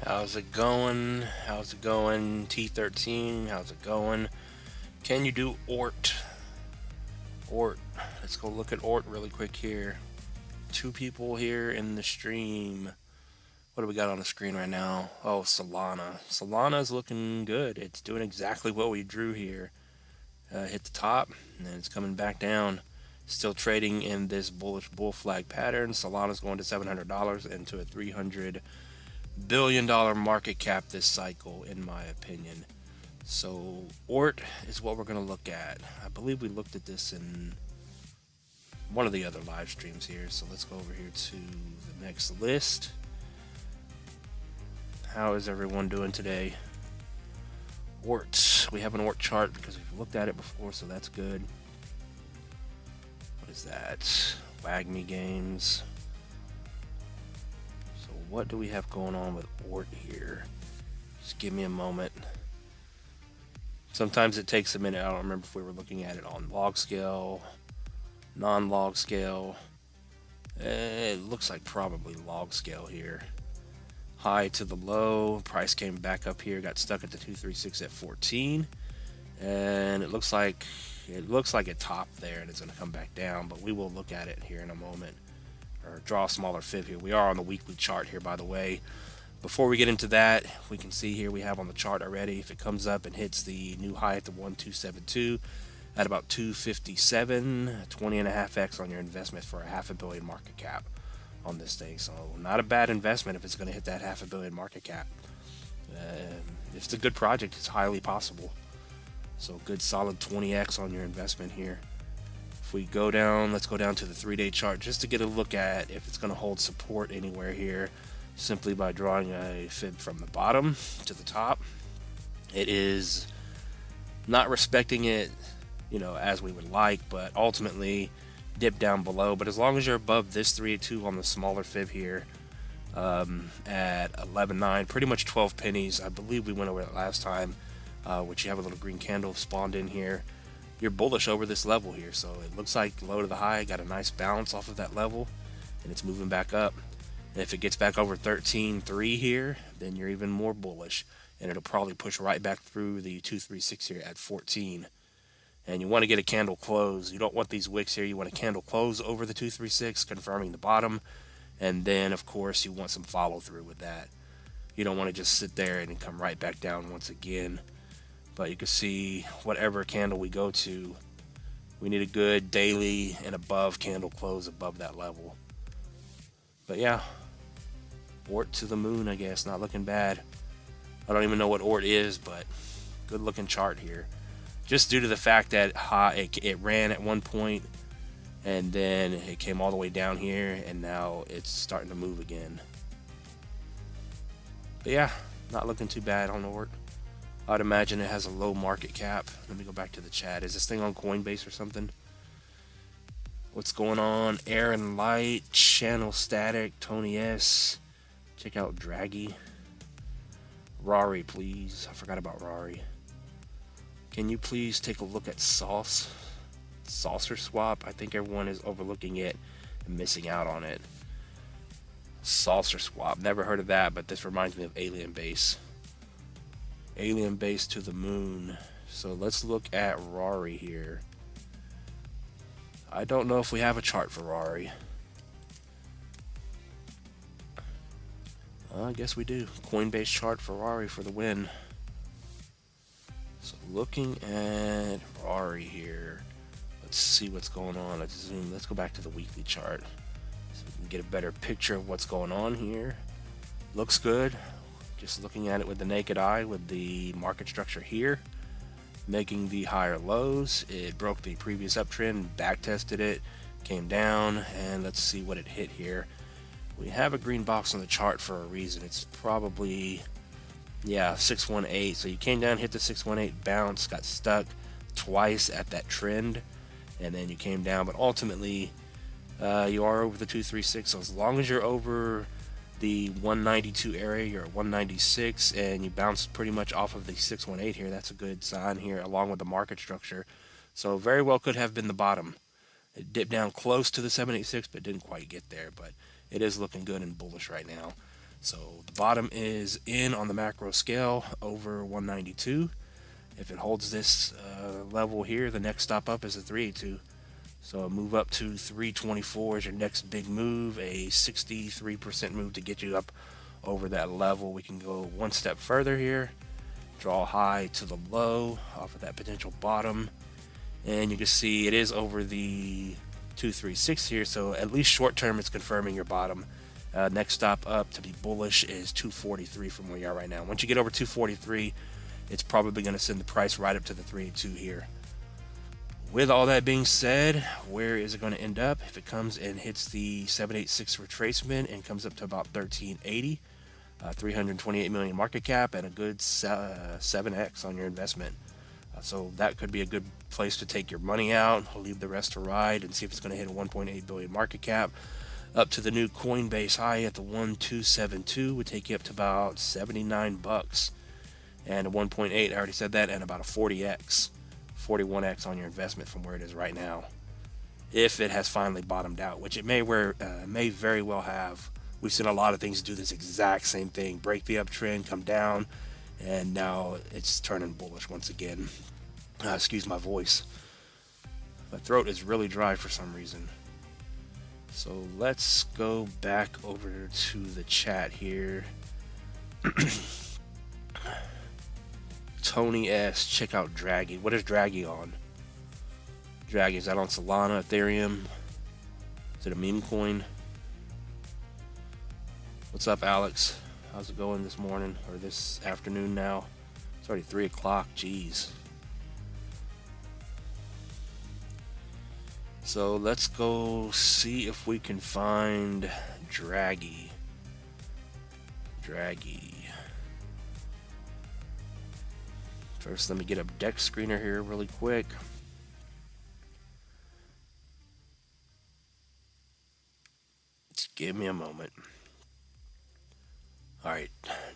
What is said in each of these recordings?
How's it going? How's it going? T13, how's it going? Can you do Ort? Ort. Let's go look at Ort really quick here. Two people here in the stream. What do we got on the screen right now? Oh, Solana. Solana's looking good. It's doing exactly what we drew here. Hit the top, and then it's coming back down. Still trading in this bullish bull flag pattern. Solana's going to $700 into a $300 billion market cap this cycle, in my opinion. So Ort is what we're going to look at. I believe we looked at this in one of the other live streams here. So let's go over here to the next list. How is everyone doing today? Ort. We have an Ort chart because we've looked at it before, so that's good. What is that? WagMe Games. So what do we have going on with Ort here? Just give me a moment. Sometimes it takes a minute. I don't remember if we were looking at it on log scale, non-log scale. It looks like probably log scale here. High to the low. Price came back up here, got stuck at the 236 at 14. And it looks like it topped there and it's going to come back down, but we will look at it here in a moment. Or draw a smaller fib here. We are on the weekly chart here, by the way. Before we get into that, we can see here we have on the chart already, if it comes up and hits the new high at the 1272 at about 257, 20.5x on your investment for a $500 million market cap on this thing. So not a bad investment if it's going to hit that $500 million market cap. If it's a good project, it's highly possible. So good solid 20x on your investment here. If we go down, let's go down to the 3-day chart just to get a look at if it's going to hold support anywhere here. Simply by drawing a fib from the bottom to the top. It is not respecting it, as we would like, but ultimately dip down below. But as long as you're above this 382 on the smaller fib here, at 11.9, pretty much 12 pennies. I believe we went over that last time, which you have a little green candle spawned in here. You're bullish over this level here, so it looks like low to the high, got a nice bounce off of that level, and it's moving back up. And if it gets back over 13.3 here, then you're even more bullish, and it'll probably push right back through the 236 here at 14. And you want to get a candle close. You don't want these wicks here. You want a candle close over the 236, confirming the bottom, and then of course you want some follow through with that. You don't want to just sit there and come right back down once again. But you can see whatever candle we go to, we need a good daily and above candle close above that level. But yeah, Ort to the moon, I guess. Not looking bad. I don't even know what Ort is, but good looking chart here. Just due to the fact that it ran at one point, and then it came all the way down here, and now it's starting to move again. But yeah, not looking too bad on Ort. I'd imagine it has a low market cap. Let me go back to the chat. Is this thing on Coinbase or something? What's going on? Aaron Light, Channel Static, Tony S. Check out Draggy. Rari, please. I forgot about Rari. Can you please take a look at Saucer Swap? I think everyone is overlooking it and missing out on it. Saucer Swap. Never heard of that, but this reminds me of Alien Base. Alien Base to the moon. So let's look at Rari here. I don't know if we have a chart for Rari. I guess we do. Coinbase chart for Rari for the win. So looking at Rari here. Let's see what's going on. Let's zoom. Let's go back to the weekly chart so we can get a better picture of what's going on here. Looks good. Just looking at it with the naked eye with the market structure here. Making the higher lows. It broke the previous uptrend, back tested it, came down, and let's see what it hit here. We have a green box on the chart for a reason. It's probably, 618. So you came down, hit the 618 bounce, got stuck twice at that trend, and then you came down. But ultimately, you are over the 236. So as long as you're over the 192 area, you're at 196, and you bounce pretty much off of the 618 here. That's a good sign here, along with the market structure. So very well could have been the bottom. It dipped down close to the 786, but didn't quite get there. But it is looking good and bullish right now. So the bottom is in on the macro scale over 192. If it holds this level here, the next stop up is a 382. So a move up to 324 is your next big move, a 63% move to get you up over that level. We can go one step further here, draw high to the low off of that potential bottom, and you can see it is over the 236 here, so at least short term it's confirming your bottom. Next stop up to be bullish is 243 from where you are right now. Once you get over 243, it's probably going to send the price right up to the 382 here. With all that being said, where is it going to end up? If it comes and hits the 786 retracement and comes up to about 1380, 328 million market cap and a good 7x on your investment. So that could be a good place to take your money out, leave the rest to ride, and see if it's going to hit a 1.8 billion market cap. Up to the new Coinbase high at the 1272 would take you up to about 79 bucks, and a 1.8, I already said that, and about a 40x. 41x on your investment from where it is right now, if it has finally bottomed out, which it may very well have. We've seen a lot of things do this exact same thing, break the uptrend, come down, and now it's turning bullish once again. Excuse my voice, my throat is really dry for some reason. So let's go back over to the chat here. Tony S, check out Draggy. What is Draggy on? Draggy, is that on Solana, Ethereum? Is it a meme coin? What's up, Alex? How's it going this morning or this afternoon now? It's already 3 o'clock. Jeez. So let's go see if we can find Draggy. First, let me get a deck screener here really quick. Just give me a moment. Alright,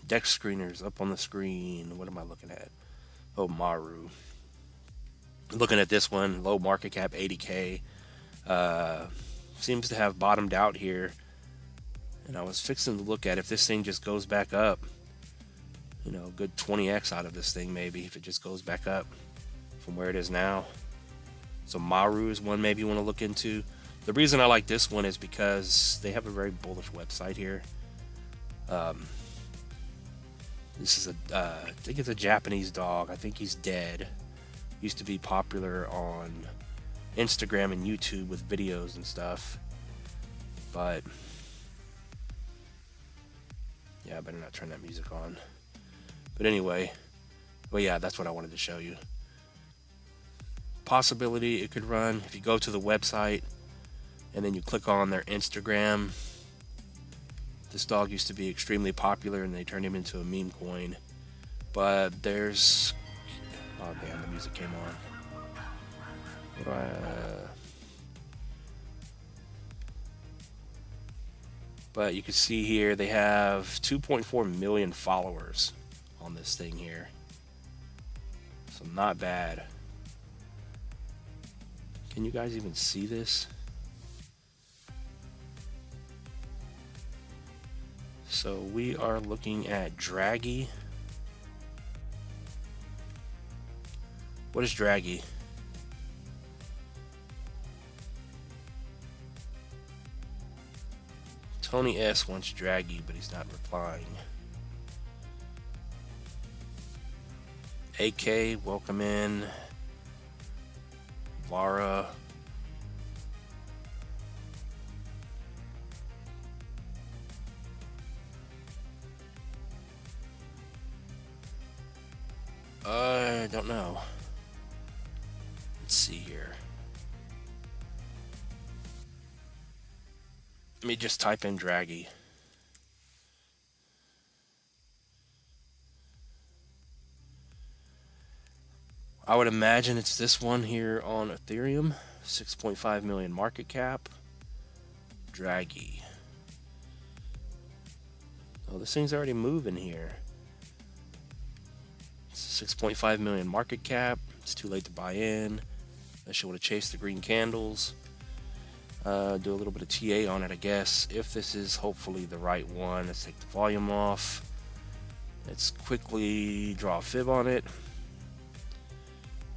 deck screeners up on the screen. What am I looking at? Oh, Maru. Looking at this one, low market cap, 80K. Seems to have bottomed out here. And I was fixing to look at if this thing just goes back up. You know, good 20x out of this thing maybe if it just goes back up from where it is now. So Maru is one maybe you want to look into. The reason I like this one is because they have a very bullish website here. This is I think it's a Japanese dog. I think he's dead. Used to be popular on Instagram and YouTube with videos and stuff. But yeah, I better not turn that music on. But anyway, well, yeah, that's what I wanted to show you. Possibility it could run if you go to the website and then you click on their Instagram. This dog used to be extremely popular and they turned him into a meme coin. But there's... Oh, damn, the music came on. What do I... But you can see here they have 2.4 million followers on this thing here. So not bad. Can you guys even see this? So we are looking at Draggy. What is Draggy? Tony S wants Draggy, but he's not replying. AK, welcome in. Vara. I don't know. Let's see here. Let me just type in Draggy. I would imagine it's this one here on Ethereum. 6.5 million market cap. Draggy. Oh, this thing's already moving here. 6.5 million market cap. It's too late to buy in. Unless you want to chase the green candles. Do a little bit of TA on it, I guess, if this is hopefully the right one. Let's take the volume off. Let's quickly draw a fib on it.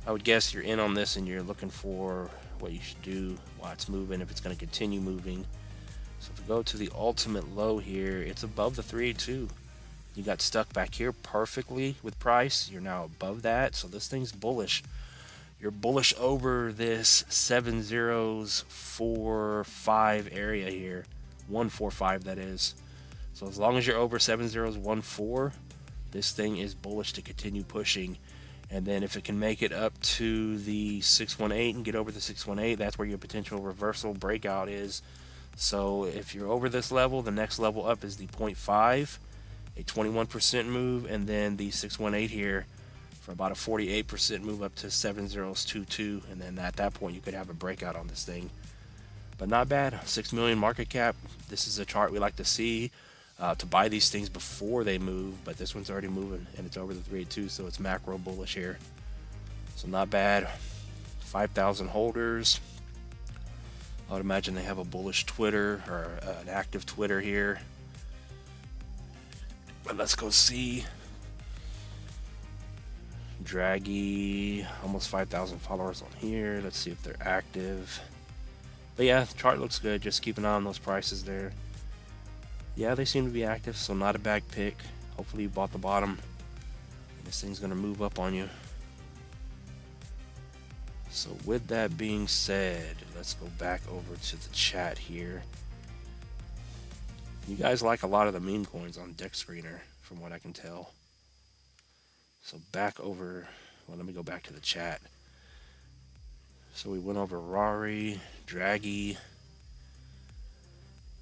I would guess you're in on this and you're looking for what you should do while it's moving, if it's going to continue moving. So if we go to the ultimate low here, it's above the 382. You got stuck back here perfectly with price. You're now above that, so this thing's bullish. You're bullish over this 7045 area here, 145 that is. So as long as you're over 7014, this thing is bullish to continue pushing. And then if it can make it up to the 618 and get over the 618, that's where your potential reversal breakout is. So if you're over this level, the next level up is the 0.5, a 21% move, and then the 618 here for about a 48% move up to 7022, and then at that point you could have a breakout on this thing. But not bad. 6 million market cap. This is a chart we like to see to buy these things before they move, but this one's already moving and it's over the 382, so it's macro bullish here. So not bad. 5,000 holders. I would imagine they have a bullish Twitter or an active Twitter here. But let's go see. Draggy, almost 5,000 followers on here. Let's see if they're active. But yeah, the chart looks good. Just keep an eye on those prices there. Yeah, they seem to be active, so not a bad pick. Hopefully you bought the bottom. This thing's going to move up on you. So with that being said, let's go back over to the chat here. You guys like a lot of the meme coins on Deck Screener, from what I can tell. So back over, well, let me go back to the chat. So we went over Rari, Draggy.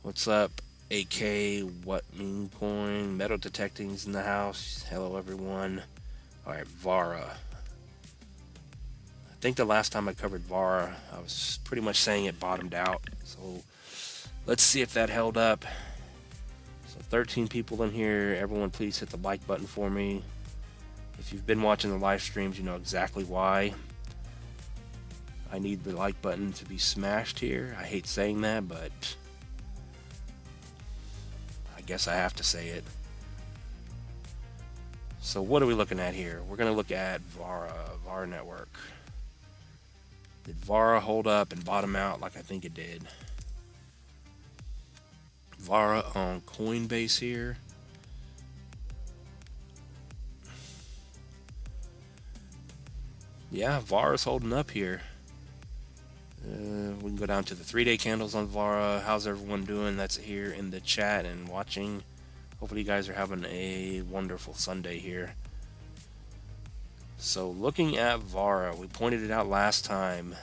What's up, AK? What meme coin? Metal Detecting's in the house. Hello, everyone. All right, Vara. I think the last time I covered Vara, I was pretty much saying it bottomed out. So let's see if that held up. So 13 people in here. Everyone, please hit the like button for me. If you've been watching the live streams, you know exactly why I need the like button to be smashed here. I hate saying that, but I guess I have to say it. So what are we looking at here? We're going to look at Vara Network. Did Vara hold up and bottom out like I think it did? Vara on Coinbase here. Yeah, Vara's holding up here. We can go down to the 3-day candles on Vara. How's everyone doing that's here in the chat and watching? Hopefully you guys are having a wonderful Sunday here. So looking at Vara, we pointed it out last time.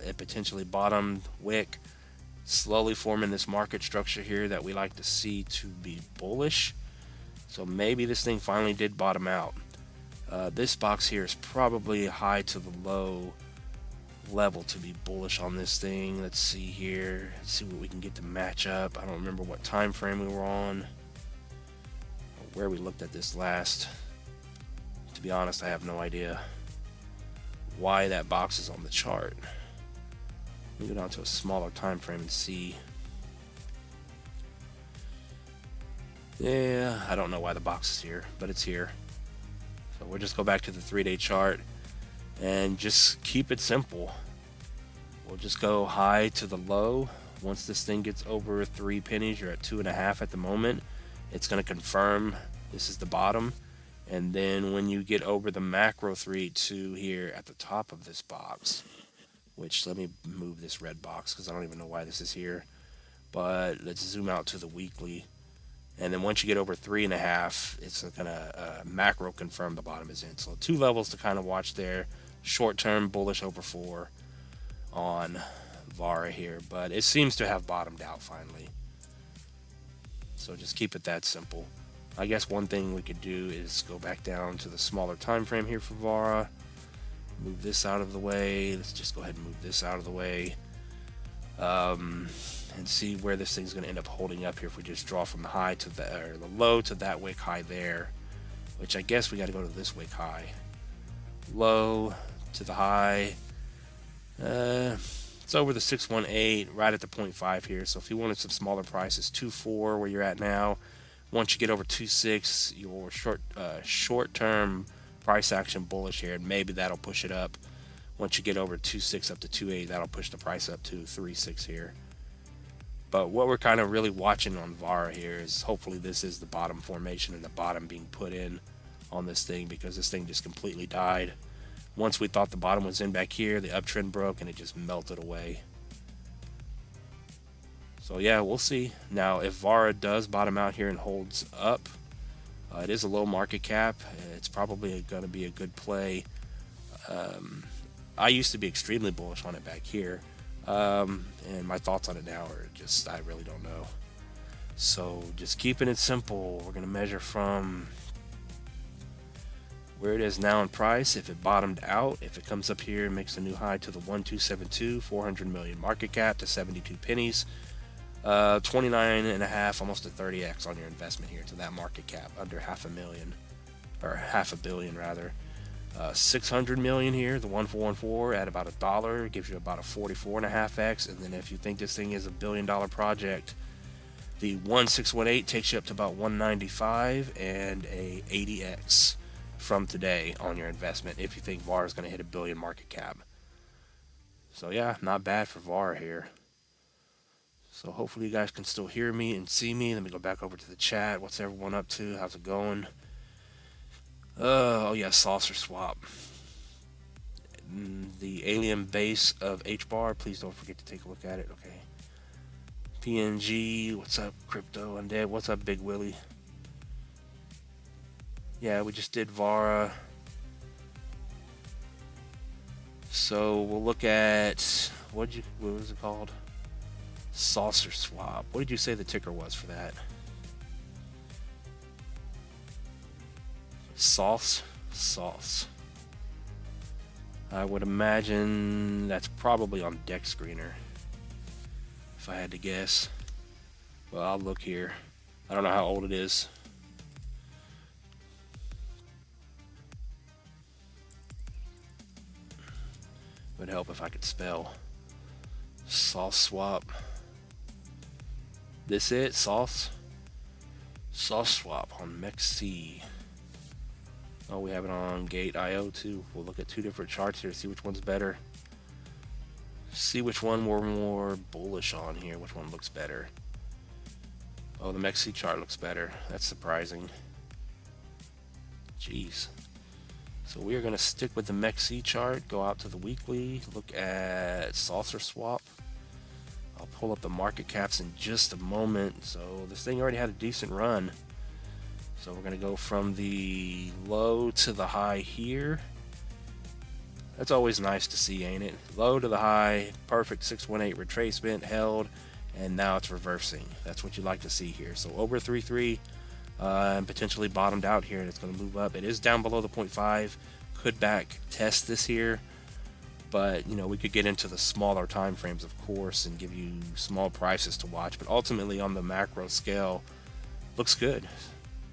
It potentially bottomed wick, slowly forming this market structure here that we like to see to be bullish. So maybe this thing finally did bottom out. This box here is probably high to the low level to be bullish on this thing. Let's see here. Let's see what we can get to match up. I don't remember what time frame we were on or where we looked at this last. To be honest, I have no idea why that box is on the chart. Let me go down to a smaller time frame and see. Yeah, I don't know why the box is here, but it's here. So we'll just go back to the 3-day chart and just keep it simple. We'll just go high to the low. Once this thing gets over 3 pennies, you're at 2.5 at the moment. It's going to confirm this is the bottom. And then when you get over the macro 382 here at the top of this box, which let me move this red box because I don't even know why this is here. But let's zoom out to the weekly. And then once you get over 3.5, it's gonna macro confirm the bottom is in. So 2 levels to kind of watch there. Short term bullish over 4 on Vara here, but it seems to have bottomed out finally. So just keep it that simple. I guess one thing we could do is go back down to the smaller time frame here for Vara. Move this out of the way. Let's just go ahead and move this out of the way. And see where this thing's going to end up holding up here if we just draw from the high to the low to that wick high there, which I guess we got to go to this wick high. Low to the high. Let's It's over the 618, right at the 0.5 here. So if you wanted some smaller prices, 2.4 where you're at now. Once you get over 2.6, your short-term price action bullish here, and maybe that'll push it up. Once you get over 2.6 up to 2.8, that'll push the price up to 3.6 here. But what we're kind of really watching on VARA here is hopefully this is the bottom formation and the bottom being put in on this thing, because this thing just completely died. Once we thought the bottom was in back here, the uptrend broke and it just melted away. So yeah, we'll see. Now, if VARA does bottom out here and holds up, it is a low market cap. It's probably going to be a good play. I used to be extremely bullish on it back here. And my thoughts on it now are just, I really don't know. So just keeping it simple, we're going to measure from where it is now in price. If it bottomed out, if it comes up here and makes a new high to the 1272, 400 million market cap to 72 pennies, 29.5, almost a 30x on your investment here to that market cap, under $500,000, or $500 million rather. 600 million here, the 1414 at about $1 gives you about a 44.5x. And then if you think this thing is $1 billion project, the 1618 takes you up to about 195 and a 80x from today on your investment if you think VAR is going to hit $1 billion market cap. So yeah, not bad for VAR here. So hopefully you guys can still hear me and see me. Let me go back over to the chat. What's everyone up to? How's it going? Oh yeah, saucer swap. The alien base of H-bar. Please don't forget to take a look at it. Okay. PNG. What's up, Crypto Undead? What's up, Big Willie? Yeah, we just did VARA. So we'll look at what was it called? Saucer swap. What did you say the ticker was for that? Sauce. I would imagine that's probably on Deck Screener, if I had to guess. Well, I'll look here. I don't know how old it is. It would help if I could spell. Sauce swap. This it? Sauce swap on MEXC. Oh, we have it on Gate.io too. We'll look at two different charts here, see which one's better. See which one we're more bullish on here, which one looks better. Oh, the MEXC chart looks better. That's surprising. Jeez. So we are going to stick with the MEXC chart, go out to the weekly, look at Saucer Swap. I'll pull up the market caps in just a moment. So this thing already had a decent run. So we're going to go from the low to the high here. That's always nice to see, ain't it? Low to the high, perfect 618 retracement, held, and now it's reversing. That's what you like to see here. So over 3.3 and potentially bottomed out here, and it's going to move up. It is down below the 0.5. Could back test this here, but you know, we could get into the smaller time frames, of course, and give you small prices to watch. But ultimately, on the macro scale, looks good.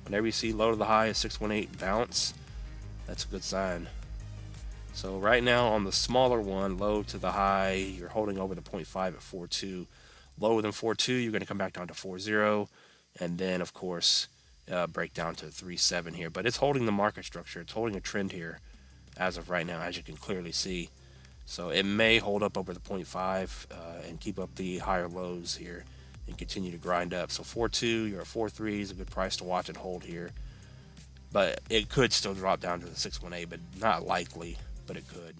Whenever you see low to the high of 618 bounce, that's a good sign. So right now on the smaller one, low to the high, you're holding over the 0.5 at 4.2. Lower than 4.2, you're going to come back down to 4.0, and then of course break down to 3.7 here. But it's holding the market structure. It's holding a trend here as of right now, as you can clearly see. So it may hold up over the 0.5 and keep up the higher lows here and continue to grind up. So 4.2, you're at 4.3 is a good price to watch and hold here. But it could still drop down to the 618, but not likely, but it could.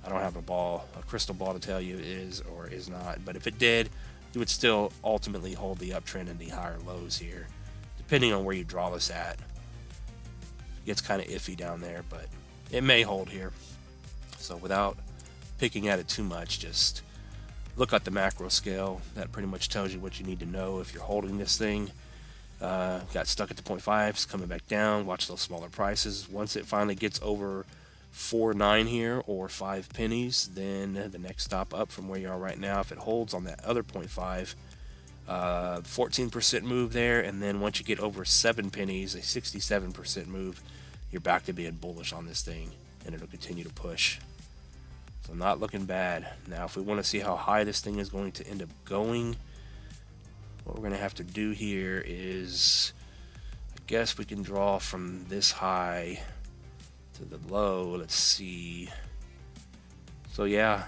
I don't have a crystal ball to tell you is or is not, but if it did, you would still ultimately hold the uptrend and the higher lows here, depending on where you draw this at. It gets kind of iffy down there, but it may hold here. So without picking at it too much, just look at the macro scale. That pretty much tells you what you need to know if you're holding this thing. Got stuck at the 0.5s, coming back down. Watch those smaller prices. Once it finally gets over 4.9 here or 5 pennies, then the next stop up from where you are right now, if it holds on that other 0.5, 14% move there, and then once you get over 7 pennies, a 67% move, you're back to being bullish on this thing, and it'll continue to push. So not looking bad. Now, if we want to see how high this thing is going to end up going, what we're going to have to do here is, I guess we can draw from this high to the low. Let's see. So yeah,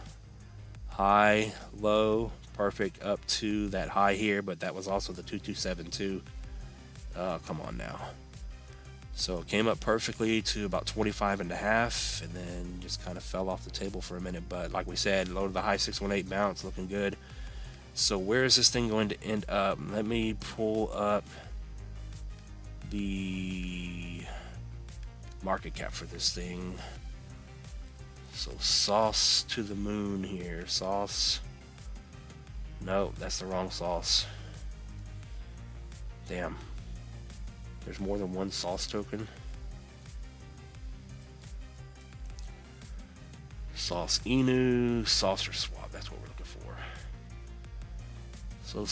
high, low, perfect up to that high here, but that was also the 2272. Come on now. So it came up perfectly to about 25 and a half, and then just kind of fell off the table for a minute. But like we said, low to the high 618 bounce, looking good. So where is this thing going to end up? Let me pull up the market cap for this thing. So sauce to the moon here. Sauce. No, that's the wrong sauce. Damn. There's more than one sauce token. Sauce Inu, saucer swap. That's what we're looking for. So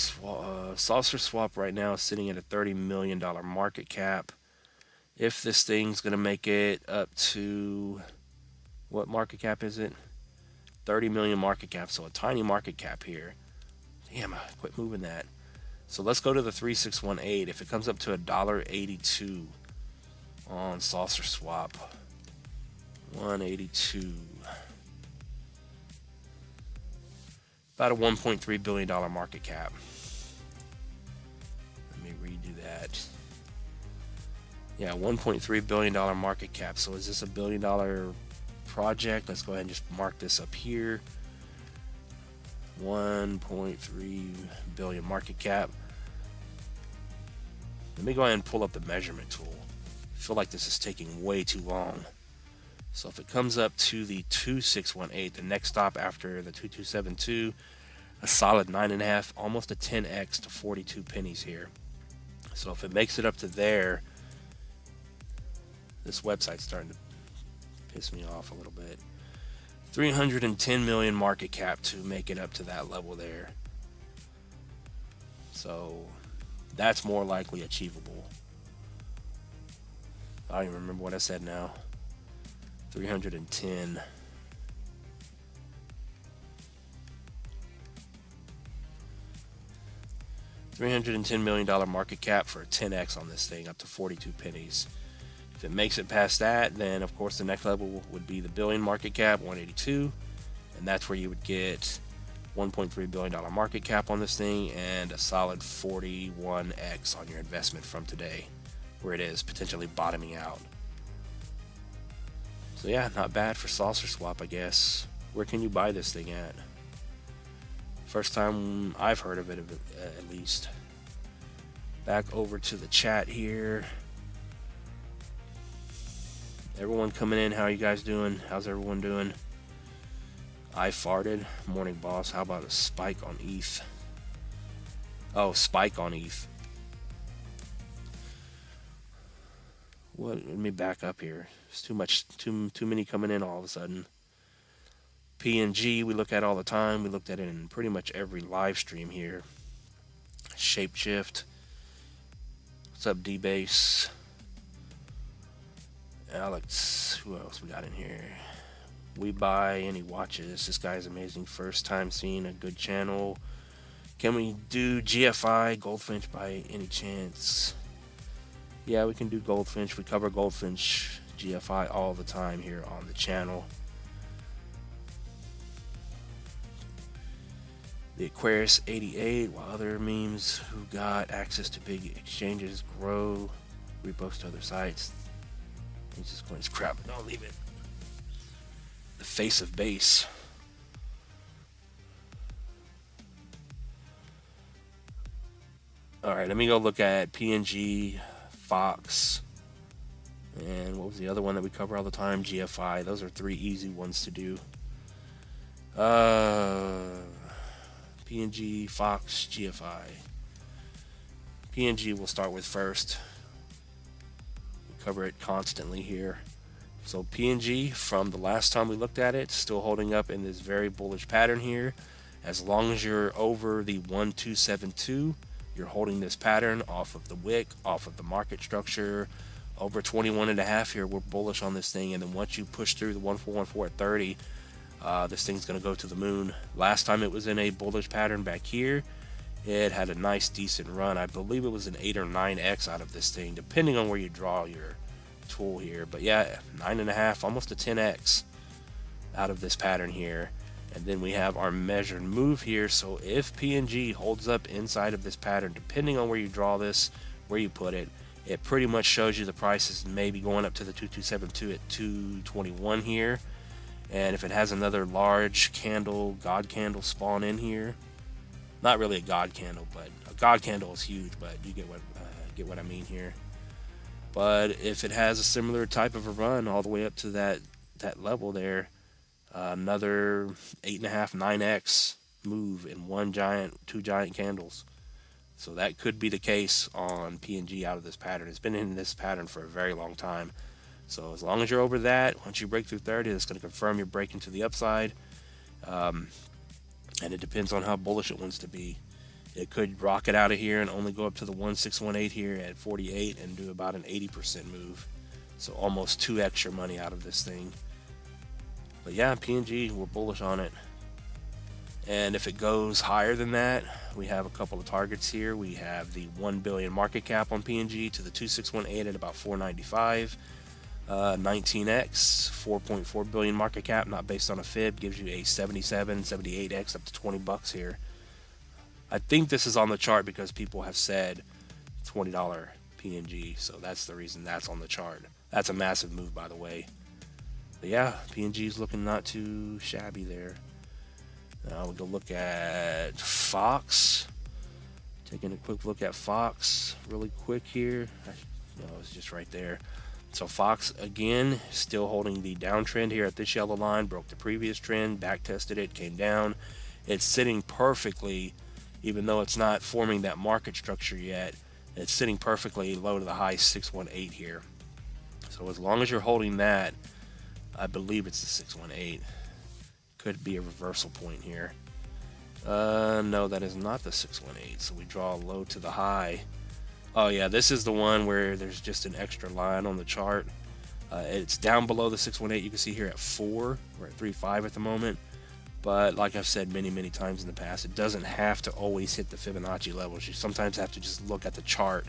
saucer swap right now is sitting at a $30 million market cap. If this thing's gonna make it up to, what market cap is it? 30 million market cap. So a tiny market cap here. Damn, I quit moving that. So let's go to the 3618. If it comes up to $1.82 on saucer swap, 182, about a $1.3 billion market cap. Let me redo that. Yeah, $1.3 billion market cap. So is this a $1 billion project? Let's go ahead and just mark this up here. 1.3 billion market cap. Let me go ahead and pull up the measurement tool. I feel like this is taking way too long. So if it comes up to the 2618, the next stop after the 2272, a solid 9.5, almost a 10x to 42 pennies here. So if it makes it up to there, this website's starting to piss me off a little bit. 310 million market cap to make it up to that level there. So that's more likely achievable. I don't even remember what I said now. 310. $310 million market cap for a 10x on this thing, up to 42 pennies. If it makes it past that, then of course the next level would be the billion market cap, 182, and that's where you would get $1.3 billion market cap on this thing and a solid 41x on your investment from today, where it is potentially bottoming out. So yeah, not bad for saucer swap, I guess. Where can you buy this thing at? First time I've heard of it, at least. Back over to the chat here. Everyone coming in, how are you guys doing? How's everyone doing? I farted. Morning, boss. How about a spike on ETH? Oh, spike on ETH. What? Let me back up here. It's too much. Too many coming in all of a sudden. PNG we look at all the time. We looked at it in pretty much every live stream here. Shapeshift. What's up, D-Base? Alex, who else we got in here? We buy any watches. This guy's amazing. First time seeing a good channel. Can we do GFI, Goldfinch by any chance? Yeah, we can do Goldfinch. We cover Goldfinch, GFI all the time here on the channel. The Aquarius 88, while other memes who got access to big exchanges grow, repost to other sites. He's just going, crap, don't leave it. The face of base. Alright, let me go look at PNG, Fox, and what was the other one that we cover all the time? GFI. Those are three easy ones to do. PNG, Fox, GFI. PNG we'll start with first. Cover it constantly here. So PNG, from the last time we looked at it, still holding up in this very bullish pattern here. As long as you're over the 1272, you're holding this pattern off of the wick, off of the market structure. Over 21.5 here, we're bullish on this thing. And then once you push through the 1414 at 30, This thing's going to go to the moon. Last time it was in a bullish pattern back here, it had a nice decent run. I believe it was an 8 or 9x out of this thing, depending on where you draw your tool here. But yeah, 9.5, almost a 10x out of this pattern here. And then we have our measured move here. So if PNG holds up inside of this pattern, depending on where you draw this, where you put it, it pretty much shows you the price is maybe going up to the 2272 at 221 here. And if it has another large candle, God candle spawn in here, not really a God candle, but a God candle is huge, but you get what I mean here. But if it has a similar type of a run all the way up to that level there, another 8.5, 9x move in two giant candles. So that could be the case on PNG out of this pattern. It's been in this pattern for a very long time. So as long as you're over that, once you break through 30, that's going to confirm you're breaking to the upside. And it depends on how bullish it wants to be. It could rocket out of here and only go up to the 1618 here at 48 and do about an 80% move. So almost 2x your money out of this thing. But yeah, PNG, we're bullish on it. And if it goes higher than that, we have a couple of targets here. We have the 1 billion market cap on PNG to the 2618 at about 495. 19x, 4.4 billion market cap, not based on a fib, gives you a 77, 78x up to 20 bucks here. I think this is on the chart because people have said $20 PNG, so that's the reason that's on the chart. That's a massive move, by the way. But yeah, PNG is looking not too shabby there. Now we'll go look at Fox. Taking a quick look at Fox really quick here. No, it's just right there. So Fox, again, still holding the downtrend here at this yellow line. Broke the previous trend, back tested it, came down. It's sitting perfectly, even though it's not forming that market structure yet. It's sitting perfectly low to the high 618 here. So as long as you're holding that, I believe it's the 618. Could be a reversal point here. No, that is not the 618. So we draw a low to the high. Oh yeah, this is the one where there's just an extra line on the chart. It's down below the 618. You can see here at 4. We're at 3.5 at the moment. But like I've said many times in the past, it doesn't have to always hit the Fibonacci levels. You sometimes have to just look at the chart.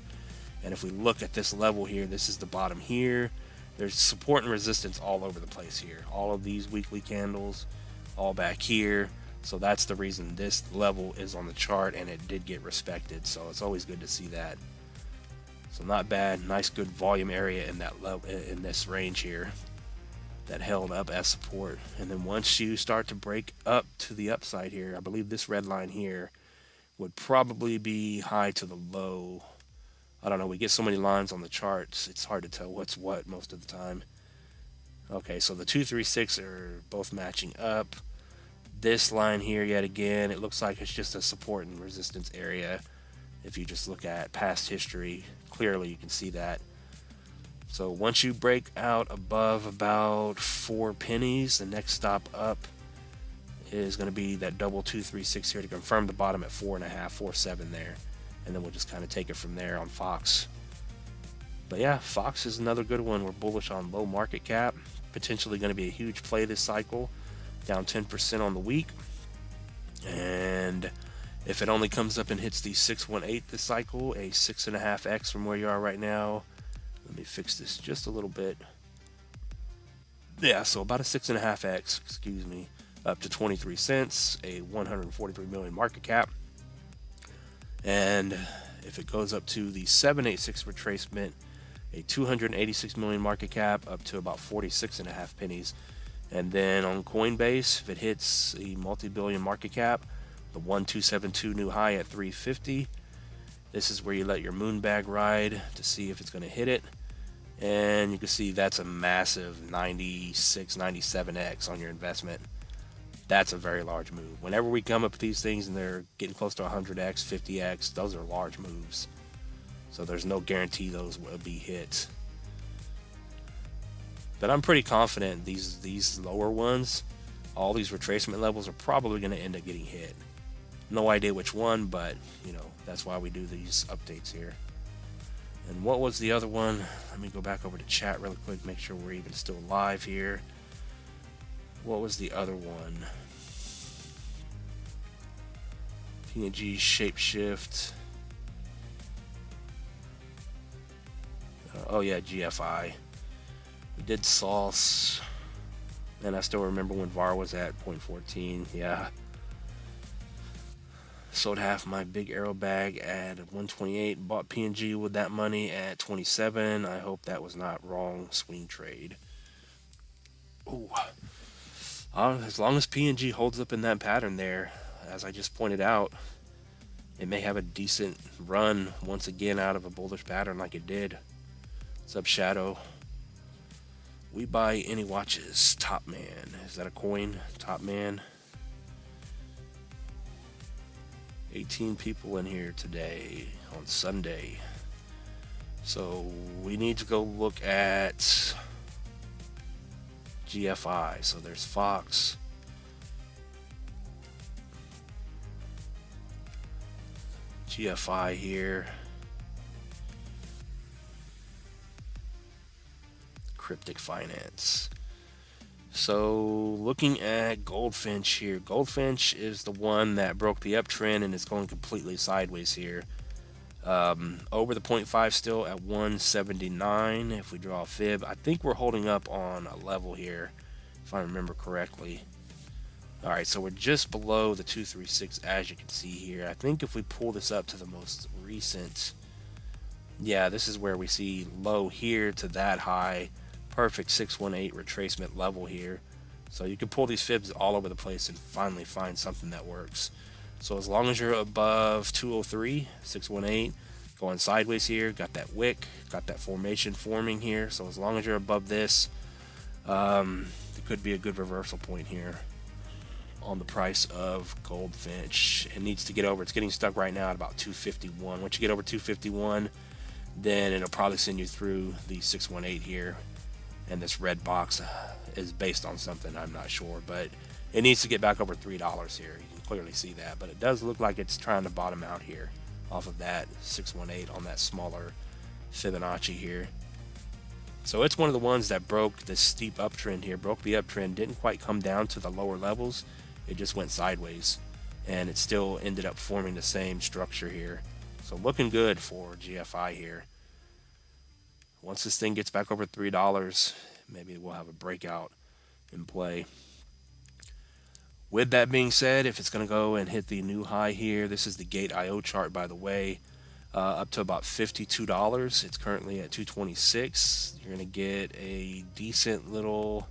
And if we look at this level here, this is the bottom here. There's support and resistance all over the place here. All of these weekly candles, all back here. So that's the reason this level is on the chart, and it did get respected. So it's always good to see that. So not bad, nice good volume area in that level, in this range here, that held up as support. And then once you start to break up to the upside here, I believe this red line here would probably be high to the low. I don't know, we get so many lines on the charts, it's hard to tell what's what most of the time. Okay, so the 2, 3, 6 are both matching up. This line here, yet again, it looks like it's just a support and resistance area. If you just look at past history, clearly you can see that. So once you break out above about 4 pennies, the next stop up is going to be that double 2, 3, 6 here to confirm the bottom at 4.5, 4.7 there. And then we'll just kind of take it from there on Fox. But yeah, Fox is another good one. We're bullish on low market cap. Potentially going to be a huge play this cycle. Down 10% on the week. And if it only comes up and hits the 618 this cycle, a 6.5x from where you are right now. Let me fix this just a little bit. Yeah, so about a 6.5x, excuse me, up to 23 cents, a 143 million market cap. And if it goes up to the 786 retracement, a 286 million market cap up to about 46.5 pennies. And then on Coinbase, if it hits a multi-billion market cap, the 1272 new high at 350. This is where you let your moon bag ride to see if it's going to hit it. And you can see that's a massive 96, 97x on your investment. That's a very large move. Whenever we come up with these things and they're getting close to 100x, 50x, those are large moves. So there's no guarantee those will be hit. But I'm pretty confident these lower ones, all these retracement levels are probably going to end up getting hit. No idea which one, but you know, that's why we do these updates here. And what was the other one? Let me go back over to chat really quick, make sure we're even still live here. What was the other one? PNG Shapeshift. Oh yeah, GFI. We did Sauce. And I still remember when VAR was at 0.14. Yeah. Sold half my big arrow bag at 128. Bought PNG with that money at 27. I hope that was not wrong swing trade. Ooh. As long as PNG holds up in that pattern there, as I just pointed out, it may have a decent run once again out of a bullish pattern like it did. What's up, Shadow? We buy any watches. Top Man. Is that a coin? Top Man. 18 people in here today on Sunday. So we need to go look at GFI. So there's Fox. GFI here. Cryptic Finance. So looking at Goldfinch here. Goldfinch is the one that broke the uptrend and is going completely sideways here. Over the 0.5 still at 179. If we draw a fib, I think we're holding up on a level here, if I remember correctly. Alright, so we're just below the 236 as you can see here. I think if we pull this up to the most recent, yeah, this is where we see low here to that high. Perfect 618 retracement level here. So you can pull these fibs all over the place and finally find something that works. So as long as you're above 203, 618, going sideways here, got that wick, got that formation forming here. So as long as you're above this, it could be a good reversal point here on the price of Goldfinch. It needs to get over, it's getting stuck right now at about 251. Once you get over 251, then it'll probably send you through the 618 here. And this red box is based on something, I'm not sure, but it needs to get back over $3 here. You can clearly see that, but it does look like it's trying to bottom out here off of that 618 on that smaller Fibonacci here. So it's one of the ones that broke this steep uptrend here, broke the uptrend, didn't quite come down to the lower levels. It just went sideways, and it still ended up forming the same structure here. So looking good for GFI here. Once this thing gets back over $3, maybe we'll have a breakout in play. With that being said, if it's going to go and hit the new high here, this is the Gate IO chart, by the way, up to about $52. It's currently at 226. You're going to get a decent little,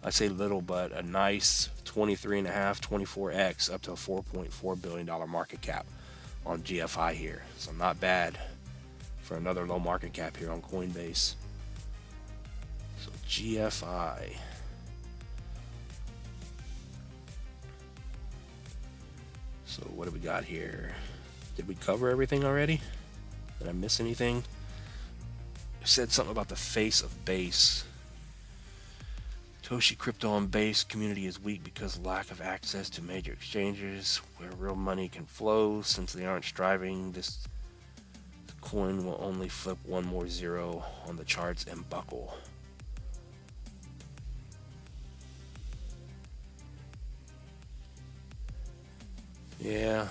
I say little, but a nice 23.5, 24x up to a $4.4 billion market cap on GFI here. So not bad for another low market cap here on Coinbase. So GFI. So what do we got here? Did we cover everything already? Did I miss anything? I said something about the face of Base. Toshi crypto on Base community is weak because of lack of access to major exchanges where real money can flow. Since they aren't striving, this coin will only flip one more zero on the charts and buckle. Yeah.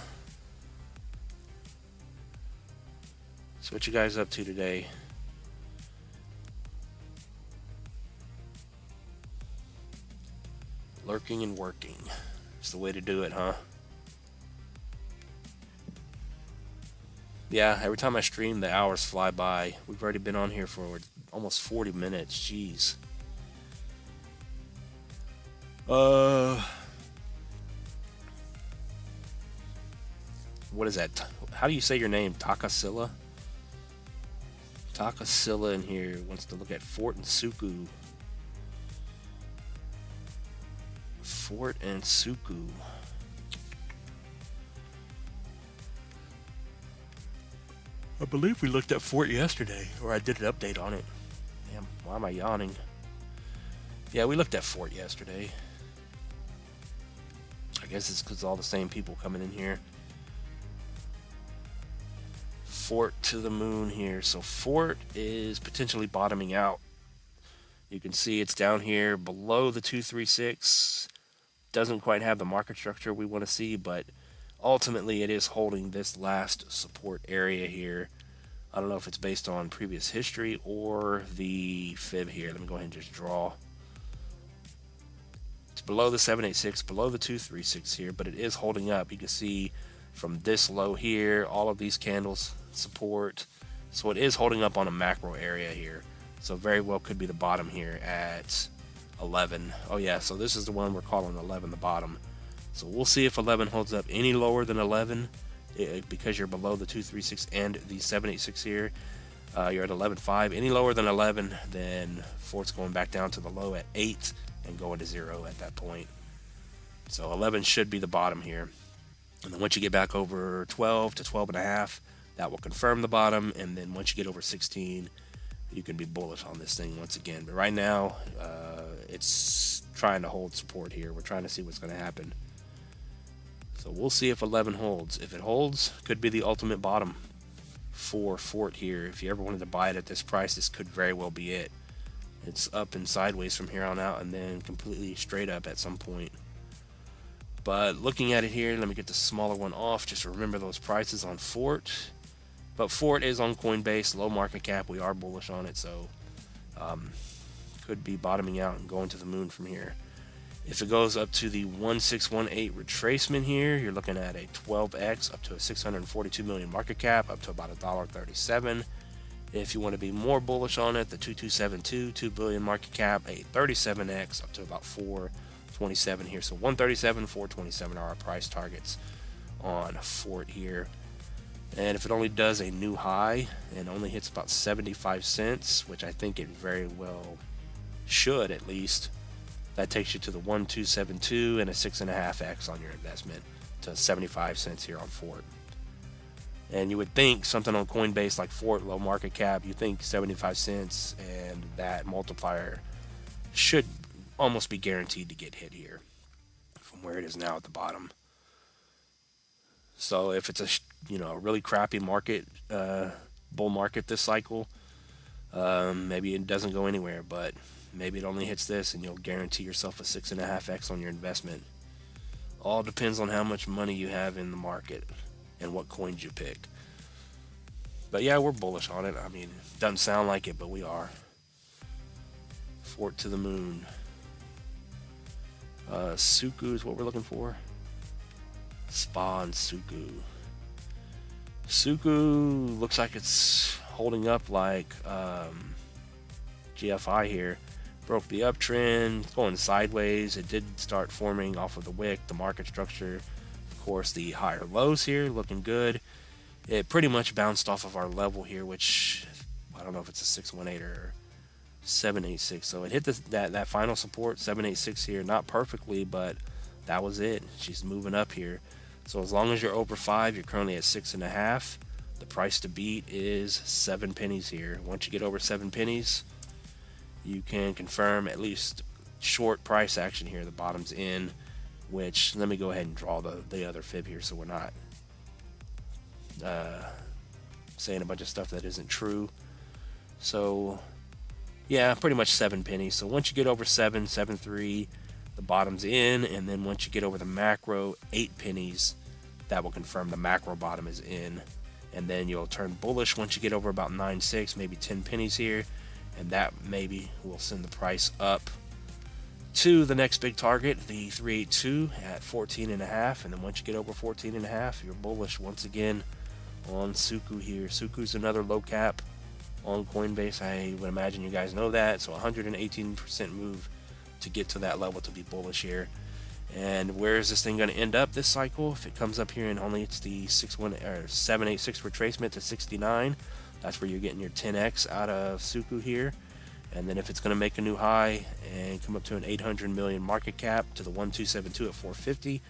So what you guys up to today? Lurking and working. It's the way to do it, huh? Yeah, every time I stream, the hours fly by. We've already been on here for almost 40 minutes. Jeez. What is that? How do you say your name? Takasilla? Takasilla in here wants to look at Fort and Suku. Fort and Suku. I believe we looked at Fort yesterday, or I did an update on it. Damn, why am I yawning? Yeah, we looked at Fort yesterday. I guess it's because all the same people coming in here. Fort to the moon here. So Fort is potentially bottoming out. You can see it's down here below the 236. Doesn't quite have the market structure we want to see, but ultimately it is holding this last support area here. I don't know if it's based on previous history or the fib here. Let me go ahead and just draw. It's below the 786, below the 236 here, but it is holding up. You can see from this low here, all of these candles support. So it is holding up on a macro area here. So very well could be the bottom here at 11. Oh yeah, so this is the one we're calling 11 the bottom. So we'll see if 11 holds up any lower than 11 because you're below the 236 and the 786 here. You're at 11.5. Any lower than 11, then Fort's going back down to the low at 8 and going to 0 at that point. So 11 should be the bottom here. And then once you get back over 12 to 12.5, that will confirm the bottom. And then once you get over 16, you can be bullish on this thing once again. But right now, it's trying to hold support here. We're trying to see what's going to happen. So we'll see if 11 holds. If it holds, could be the ultimate bottom for Fort here. If you ever wanted to buy it at this price, this could very well be it. It's up and sideways from here on out and then completely straight up at some point. But looking at it here, let me get the smaller one off. Just remember those prices on Fort. But Fort is on Coinbase, low market cap. We are bullish on it, so could be bottoming out and going to the moon from here. If it goes up to the 1618 retracement here, you're looking at a 12x up to a 642 million market cap, up to about $1.37. If you want to be more bullish on it, the 2272, 2 billion market cap, a 37x up to about 427 here. So 137, 427 are our price targets on Fort here. And if it only does a new high and only hits about 75 cents, which I think it very well should at least, that takes you to the 1272 and a 6.5x on your investment to 75 cents here on Fort. And you would think something on Coinbase like Fort, low market cap, you think 75 cents and that multiplier should almost be guaranteed to get hit here from where it is now at the bottom. So if it's a really crappy market, bull market this cycle, maybe it doesn't go anywhere, but maybe it only hits this and you'll guarantee yourself a 6.5x on your investment. All depends on how much money you have in the market and what coins you pick. But yeah, we're bullish on it. I mean, it doesn't sound like it, but we are. Fort to the moon. Suku is what we're looking for. Spawn Suku. Suku looks like it's holding up like GFI here. Broke the uptrend, it's going sideways. It did start forming off of the wick, the market structure. Of course, the higher lows here looking good. It pretty much bounced off of our level here, which I don't know if it's a 618 or 786. So it hit that final support, 786 here, not perfectly, but that was it. She's moving up here. So as long as you're over 5, you're currently at 6.5. The price to beat is 7 pennies here. Once you get over 7 pennies, you can confirm at least short price action here. The bottom's in, which let me go ahead and draw the other fib here so we're not saying a bunch of stuff that isn't true. So yeah, pretty much 7 pennies. So once you get over 7.3, the bottom's in, and then once you get over the macro 8 pennies, that will confirm the macro bottom is in. And then you'll turn bullish once you get over about 9.6, maybe 10 pennies here, and that maybe will send the price up to the next big target, the 382 at 14.5. And then once you get over 14.5, you're bullish once again on Suku here. Suku's another low cap on Coinbase. I would imagine you guys know that. So 118% move to get to that level to be bullish here. And where is this thing going to end up this cycle? If it comes up here and only it's the 786 retracement to 69, that's where you're getting your 10x out of Suku here. And then if it's going to make a new high and come up to an 800 million market cap to the 1272 at 450,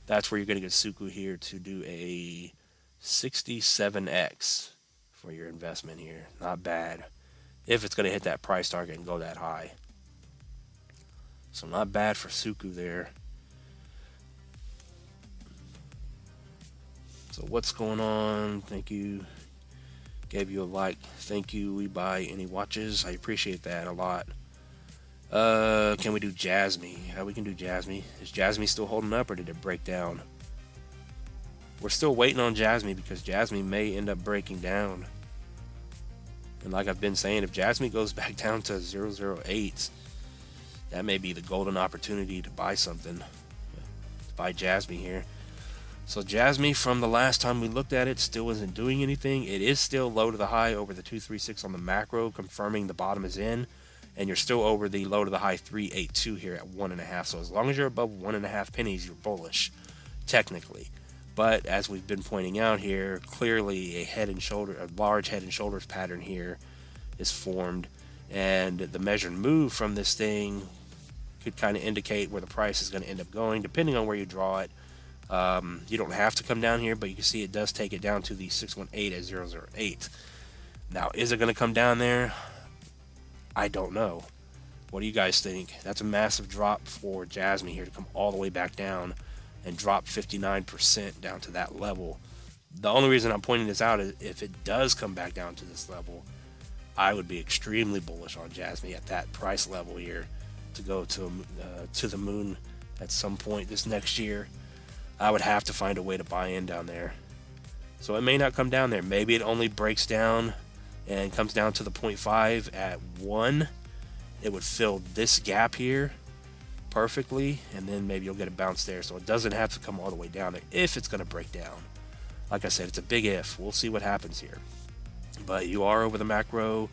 that's where you're going to get Suku here to do a 67x for your investment here. Not bad if it's going to hit that price target and go that high. So not bad for Suku there. So what's going on? Thank you. Gave you a like. Thank you. We buy any watches. I appreciate that a lot. Can we do Jasmy? We can do Jasmy. Is Jasmy still holding up, or did it break down? We're still waiting on Jasmy because Jasmy may end up breaking down. And like I've been saying, if Jasmy goes back down to 008, that may be the golden opportunity to buy something. To buy Jasmy here. So Jasmy, from the last time we looked at it, still isn't doing anything. It is still low to the high over the 236 on the macro, confirming the bottom is in. And you're still over the low to the high 382 here at 1.5. So as long as you're above 1.5 pennies, you're bullish, technically. But as we've been pointing out here, clearly a large head and shoulders pattern here is formed, and the measured move from this thing could kind of indicate where the price is going to end up going, depending on where you draw it. You don't have to come down here, but you can see it does take it down to the 618 at 008. Now, is it going to come down there? I don't know. What do you guys think? That's a massive drop for Jasmy here to come all the way back down and drop 59% down to that level. The only reason I'm pointing this out is if it does come back down to this level, I would be extremely bullish on Jasmy at that price level here to go to the moon at some point this next year. I would have to find a way to buy in down there. So it may not come down there. Maybe it only breaks down and comes down to the 0.5 at 1. It would fill this gap here perfectly, and then maybe you'll get a bounce there. So it doesn't have to come all the way down there if it's going to break down. Like I said, it's a big if. We'll see what happens here. But you are over the macro,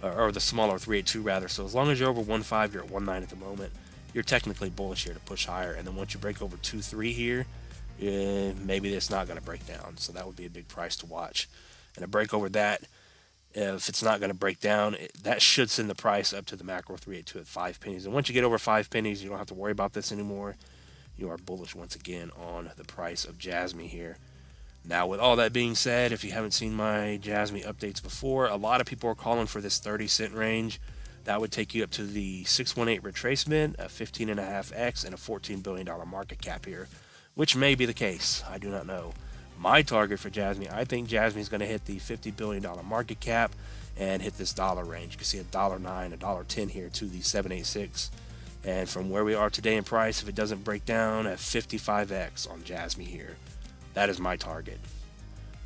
or the smaller 382 rather. So as long as you're over 1.5, you're at 1.9 at the moment. You're technically bullish here to push higher. And then once you break over 2.3 here, maybe it's not going to break down. So that would be a big price to watch. And a break over that, if it's not going to break down, that should send the price up to the macro 382 at 5 pennies. And once you get over 5 pennies, you don't have to worry about this anymore. You are bullish once again on the price of Jasmy here. Now, with all that being said, if you haven't seen my Jasmy updates before, a lot of people are calling for this 30-cent range. That would take you up to the 618 retracement, a 15.5x, and a $14 billion market cap here, which may be the case. I do not know. My target for Jasmy, I think Jasmy is going to hit the $50 billion market cap and hit this dollar range. You can see $1.09, $1.10 here to the 786. And from where we are today in price, if it doesn't break down, at 55x on Jasmy here. That is my target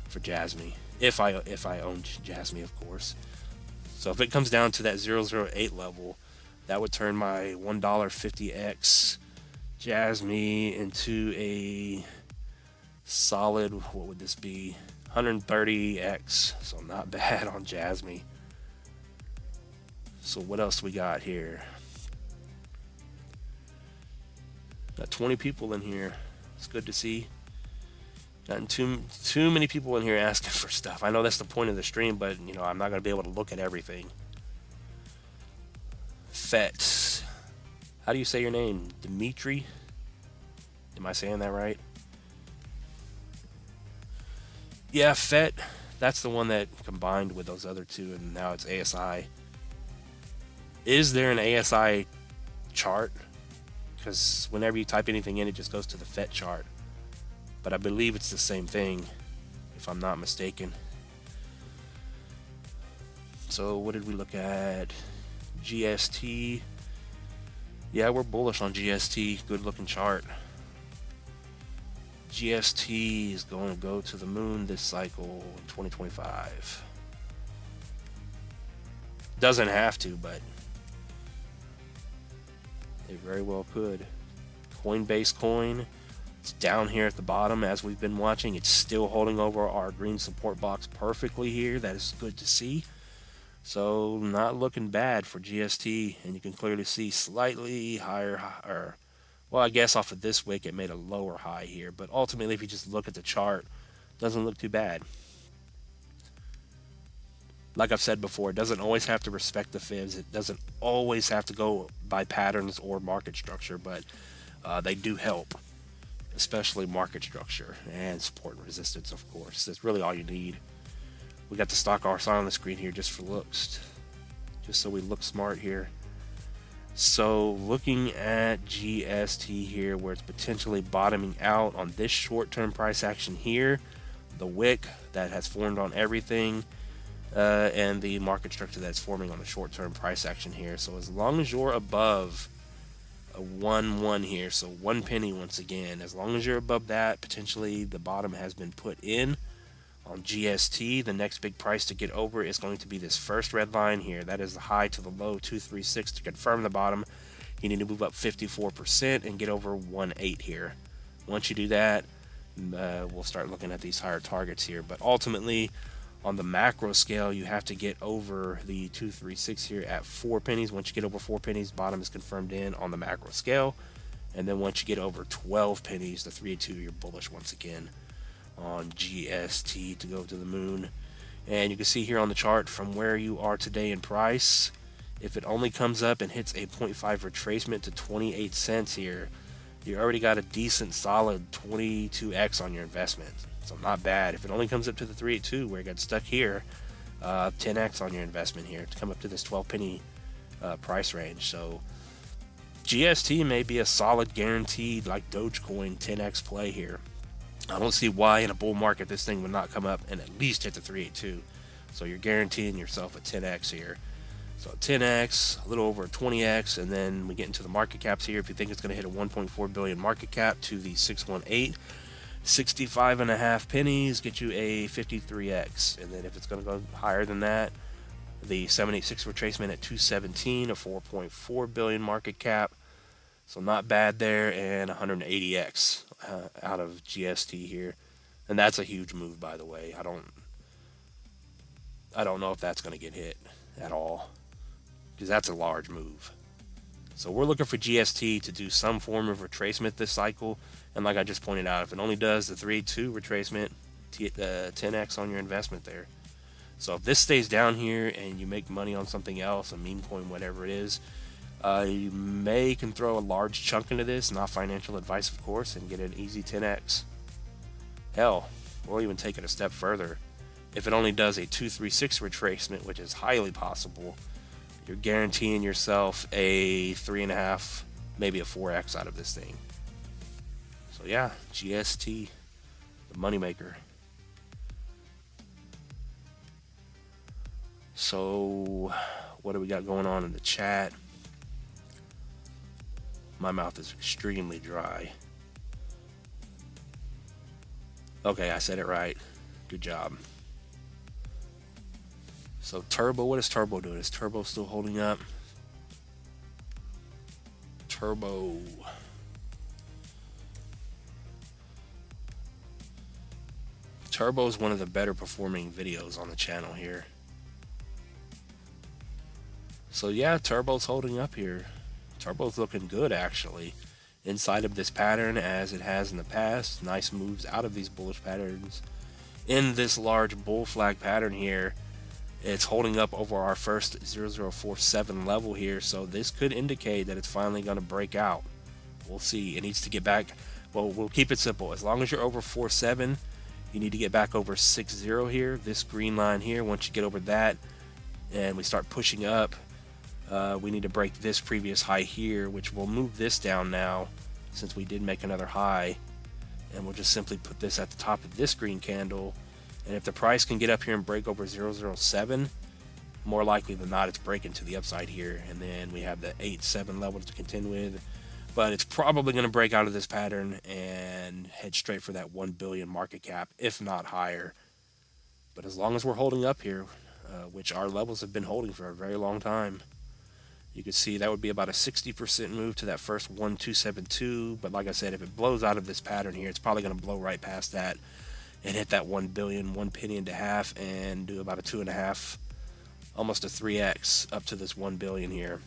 for Jasmy, if I own Jasmy, of course. So if it comes down to that 008 level, that would turn my $1.50x Jasmy into a solid, what would this be, 130x. So not bad on Jasmy. So what else we got here? Got 20 people in here. It's good to see. Gotten too many people in here asking for stuff. I know that's the point of the stream, but I'm not going to be able to look at everything. FET. How do you say your name? Dimitri? Am I saying that right? Yeah, FET. That's the one that combined with those other two, and now it's ASI. Is there an ASI chart? Because whenever you type anything in, it just goes to the FET chart. But I believe it's the same thing, if I'm not mistaken. So what did we look at? GST. Yeah, we're bullish on GST. Good looking chart. GST is going to go to the moon this cycle in 2025. Doesn't have to, but it very well could. Coinbase coin. It's down here at the bottom as we've been watching. It's still holding over our green support box perfectly here. That is good to see. So not looking bad for GST, and you can clearly see slightly higher, or well, I guess off of this wick it made a lower high here, but ultimately if you just look at the chart, it doesn't look too bad. Like I've said before, it doesn't always have to respect the fibs. It doesn't always have to go by patterns or market structure, but they do help. Especially market structure and support and resistance, of course. That's really all you need. We got the stock RSI on the screen here just for looks, just so we look smart here. So looking at GST here, where it's potentially bottoming out on this short-term price action here, the wick that has formed on everything, and the market structure that's forming on the short-term price action here. So as long as you're above a 1-1 here, so 1 penny once again, as long as you're above that, potentially the bottom has been put in. On GST, the next big price to get over is going to be this first red line here. That is the high to the low, 236 to confirm the bottom. You need to move up 54% and get over 1.8 here. Once you do that, we'll start looking at these higher targets here. But ultimately, on the macro scale, you have to get over the 236 here at 4 pennies. Once you get over 4 pennies, bottom is confirmed in on the macro scale. And then once you get over 12 pennies, the 3-2, you're bullish once again on GST to go to the moon. And you can see here on the chart from where you are today in price, if it only comes up and hits a 0.5 retracement to 28 cents here, you already got a decent solid 22x on your investment. So not bad. If it only comes up to the 382 where it got stuck here, 10x on your investment here to come up to this 12 penny price range. So GST may be a solid guaranteed like Dogecoin 10x play here. I don't see why in a bull market this thing would not come up and at least hit the 382. So you're guaranteeing yourself a 10x here. So 10x, a little over 20x, and then we get into the market caps here. If you think it's going to hit a 1.4 billion market cap to the 618, 65.5 pennies get you a 53x. And then if it's going to go higher than that, the 786 retracement at 217, a 4.4 billion market cap. So not bad there, and 180x out of GST here. And that's a huge move, by the way. I don't know if that's going to get hit at all, because that's a large move. So we're looking for GST to do some form of retracement this cycle. And like I just pointed out, if it only does the 3-2 retracement, 10x on your investment there. So if this stays down here and you make money on something else, a meme coin, whatever it is, you can throw a large chunk into this, not financial advice of course, and get an easy 10x. Hell, we'll even take it a step further. If it only does a 236 retracement, which is highly possible, you're guaranteeing yourself a 3.5, maybe a 4x out of this thing. So yeah, GST, the moneymaker. So what do we got going on in the chat? My mouth is extremely dry. Okay, I said it right. Good job. So Turbo, what is Turbo doing? Is Turbo still holding up? Turbo. Turbo is one of the better performing videos on the channel here. So yeah, Turbo's holding up here. Turbo's looking good actually. Inside of this pattern as it has in the past. Nice moves out of these bullish patterns. In this large bull flag pattern here, it's holding up over our first 0047 level here. So this could indicate that it's finally going to break out. We'll see. It needs to get back. Well, we'll keep it simple. As long as you're over 47, you need to get back over 60 here. This green line here, once you get over that and we start pushing up, we need to break this previous high here, which will move this down now since we did make another high. And we'll just simply put this at the top of this green candle. And if the price can get up here and break over 007, more likely than not, it's breaking to the upside here. And then we have the 8-7 level to contend with. But it's probably going to break out of this pattern and head straight for that 1 billion market cap, if not higher. But as long as we're holding up here, which our levels have been holding for a very long time, you can see that would be about a 60% move to that first 1272. But like I said, if it blows out of this pattern here, it's probably going to blow right past that and hit that 1 billion, 1 penny and a half, and do about a 2.5, almost a 3x up to this 1 billion here.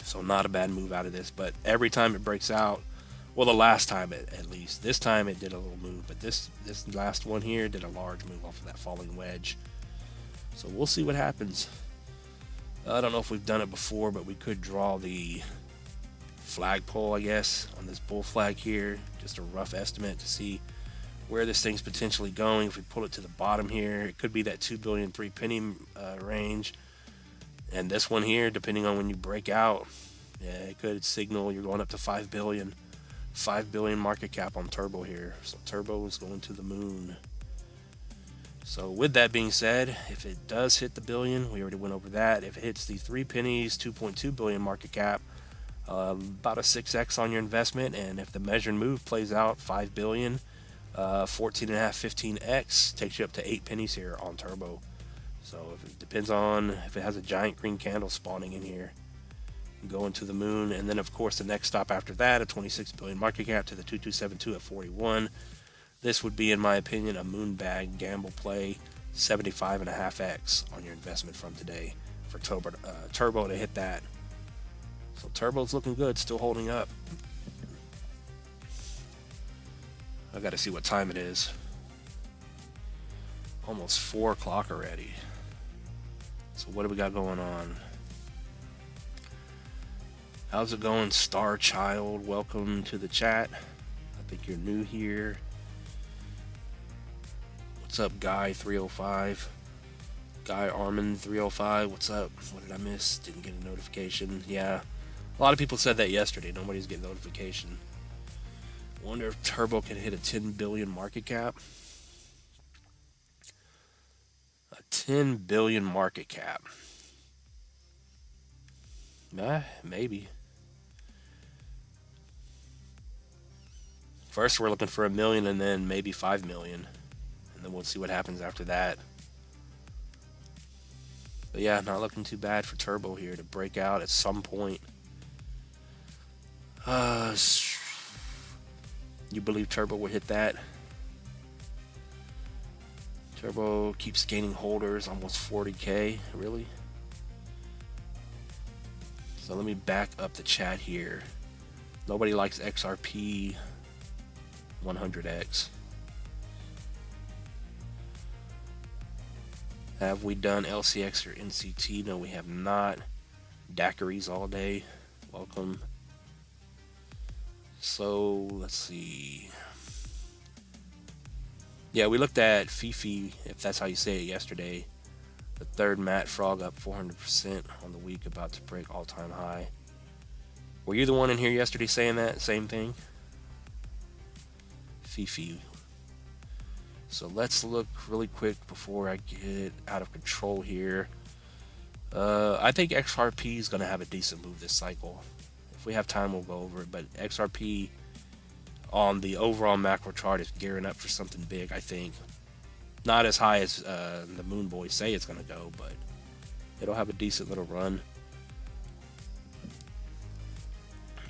So not a bad move out of this. But every time it breaks out, well, the last time at least, this time it did a little move, but this last one here did a large move off of that falling wedge. So we'll see what happens. I don't know if we've done it before, but we could draw the flagpole, I guess, on this bull flag here. Just a rough estimate to see where this thing's potentially going. If we pull it to the bottom here, it could be that 2 billion 3 penny range. And this one here, depending on when you break out, yeah, it could signal you're going up to 5 billion. 5 billion market cap on Turbo here. So Turbo is going to the moon. So with that being said, if it does hit the billion, we already went over that. If it hits the 3 pennies, 2.2 billion market cap, about a 6x on your investment. And if the measured move plays out, 5 billion, 14 and a half, 15x takes you up to 8 pennies here on Turbo. So if it depends on if it has a giant green candle spawning in here, going to the moon. And then of course the next stop after that, a 26 billion market cap to the 2272 at 41. This would be, in my opinion, a moon bag gamble play, 75.5x on your investment from today for Turbo to hit that. So Turbo's looking good, still holding up. I got to see what time it is. Almost 4 o'clock already. So what do we got going on? How's it going, Star Child? Welcome to the chat. I think you're new here. What's up, Guy 305? Guy Armin 305. What's up? What did I miss? Didn't get a notification. Yeah, a lot of people said that yesterday. Nobody's getting notification. Wonder if Turbo can hit a 10 billion market cap. A 10 billion market cap. Maybe. First we're looking for 1 million and then maybe 5 million. And then we'll see what happens after that. But yeah, not looking too bad for Turbo here to break out at some point. You believe Turbo will hit that? Turbo keeps gaining holders, almost 40k, really? So let me back up the chat here. Nobody likes XRP 100x. Have we done LCX or NCT? No, we have not. Daiquiris all day. Welcome. So let's see. Yeah, we looked at Fifi, if that's how you say it, yesterday. The third Matt Frog up 400% on the week, about to break all-time high. Were you the one in here yesterday saying that same thing? Fifi. So let's look really quick before I get out of control here. I think XRP is going to have a decent move this cycle. If we have time, we'll go over it. But XRP on the overall macro chart is gearing up for something big, I think. Not as high as the Moon Boys say it's going to go, but it'll have a decent little run.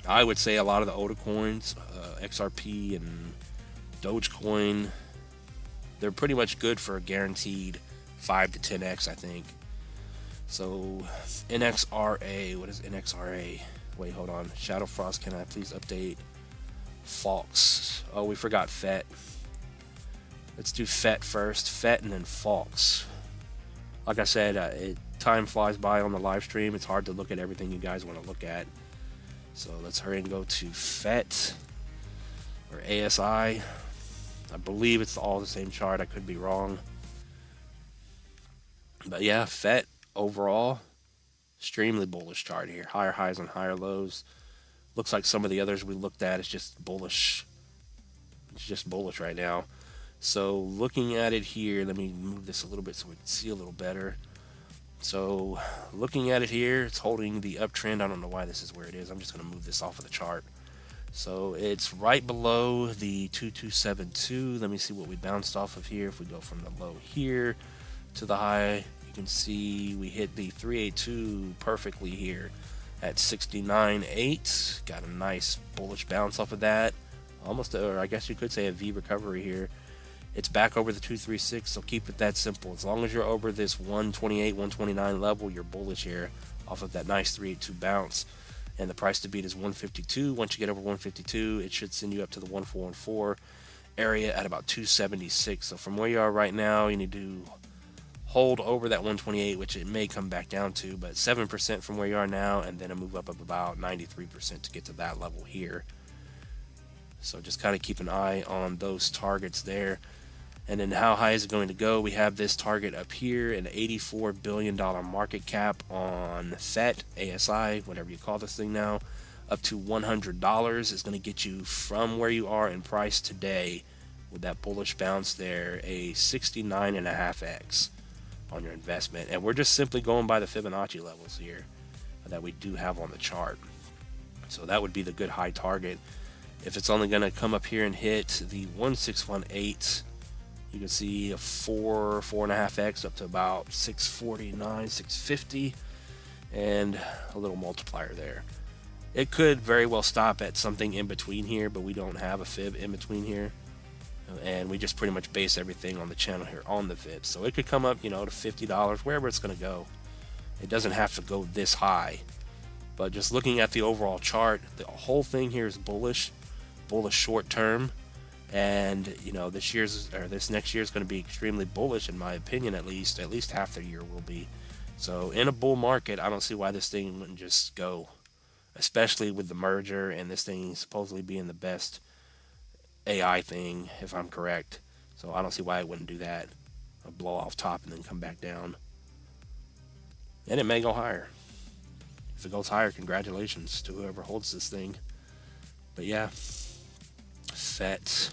I would say a lot of the older coins, XRP and Dogecoin, they're pretty much good for a guaranteed 5 to 10x, I think. So NXRA, what is NXRA? Wait, hold on. Shadow Frost, can I please update Fox? Oh, we forgot FET. Let's do FET first. FET and then Fox. Like I said, time flies by on the live stream. It's hard to look at everything you guys want to look at. So let's hurry and go to FET or ASI. I believe it's all the same chart. I could be wrong. But yeah, FET overall, extremely bullish chart here. Higher highs and higher lows. Looks like some of the others we looked at is just bullish. It's just bullish right now. So looking at it here, let me move this a little bit so we can see a little better. So looking at it here, it's holding the uptrend. I don't know why this is where it is. I'm just going to move this off of the chart. So it's right below the 2272. Let me see what we bounced off of here. If we go from the low here to the high, you can see we hit the 382 perfectly here at 69.8. Got a nice bullish bounce off of that. Almost, or I guess you could say a V recovery here. It's back over the 236, so keep it that simple. As long as you're over this 128, 129 level, you're bullish here off of that nice 382 bounce. And the price to beat is 152. Once you get over 152, it should send you up to the 1414 area at about 276. So from where you are right now, you need to hold over that 128, which it may come back down to, but 7% from where you are now, and then a move up of about 93% to get to that level here. So just kind of keep an eye on those targets there. And then how high is it going to go? We have this target up here, an $84 billion market cap on FET, ASI, whatever you call this thing now, up to $100 is going to get you from where you are in price today, with that bullish bounce there, a 69.5x on your investment. And we're just simply going by the Fibonacci levels here that we do have on the chart. So that would be the good high target. If it's only going to come up here and hit the 1618, you can see a 4.5x up to about 649, 650, and a little multiplier there. It could very well stop at something in between here, but we don't have a fib in between here. And we just pretty much base everything on the channel here on the fib. So it could come up, to $50, wherever it's going to go. It doesn't have to go this high. But just looking at the overall chart, the whole thing here is bullish short term. And this next year is going to be extremely bullish, in my opinion. At least half the year will be. So in a bull market, I don't see why this thing wouldn't just go, especially with the merger and this thing supposedly being the best AI thing, if I'm correct. So I don't see why it wouldn't do that. A blow off top and then come back down. And it may go higher. If it goes higher, congratulations to whoever holds this thing. But yeah, FET.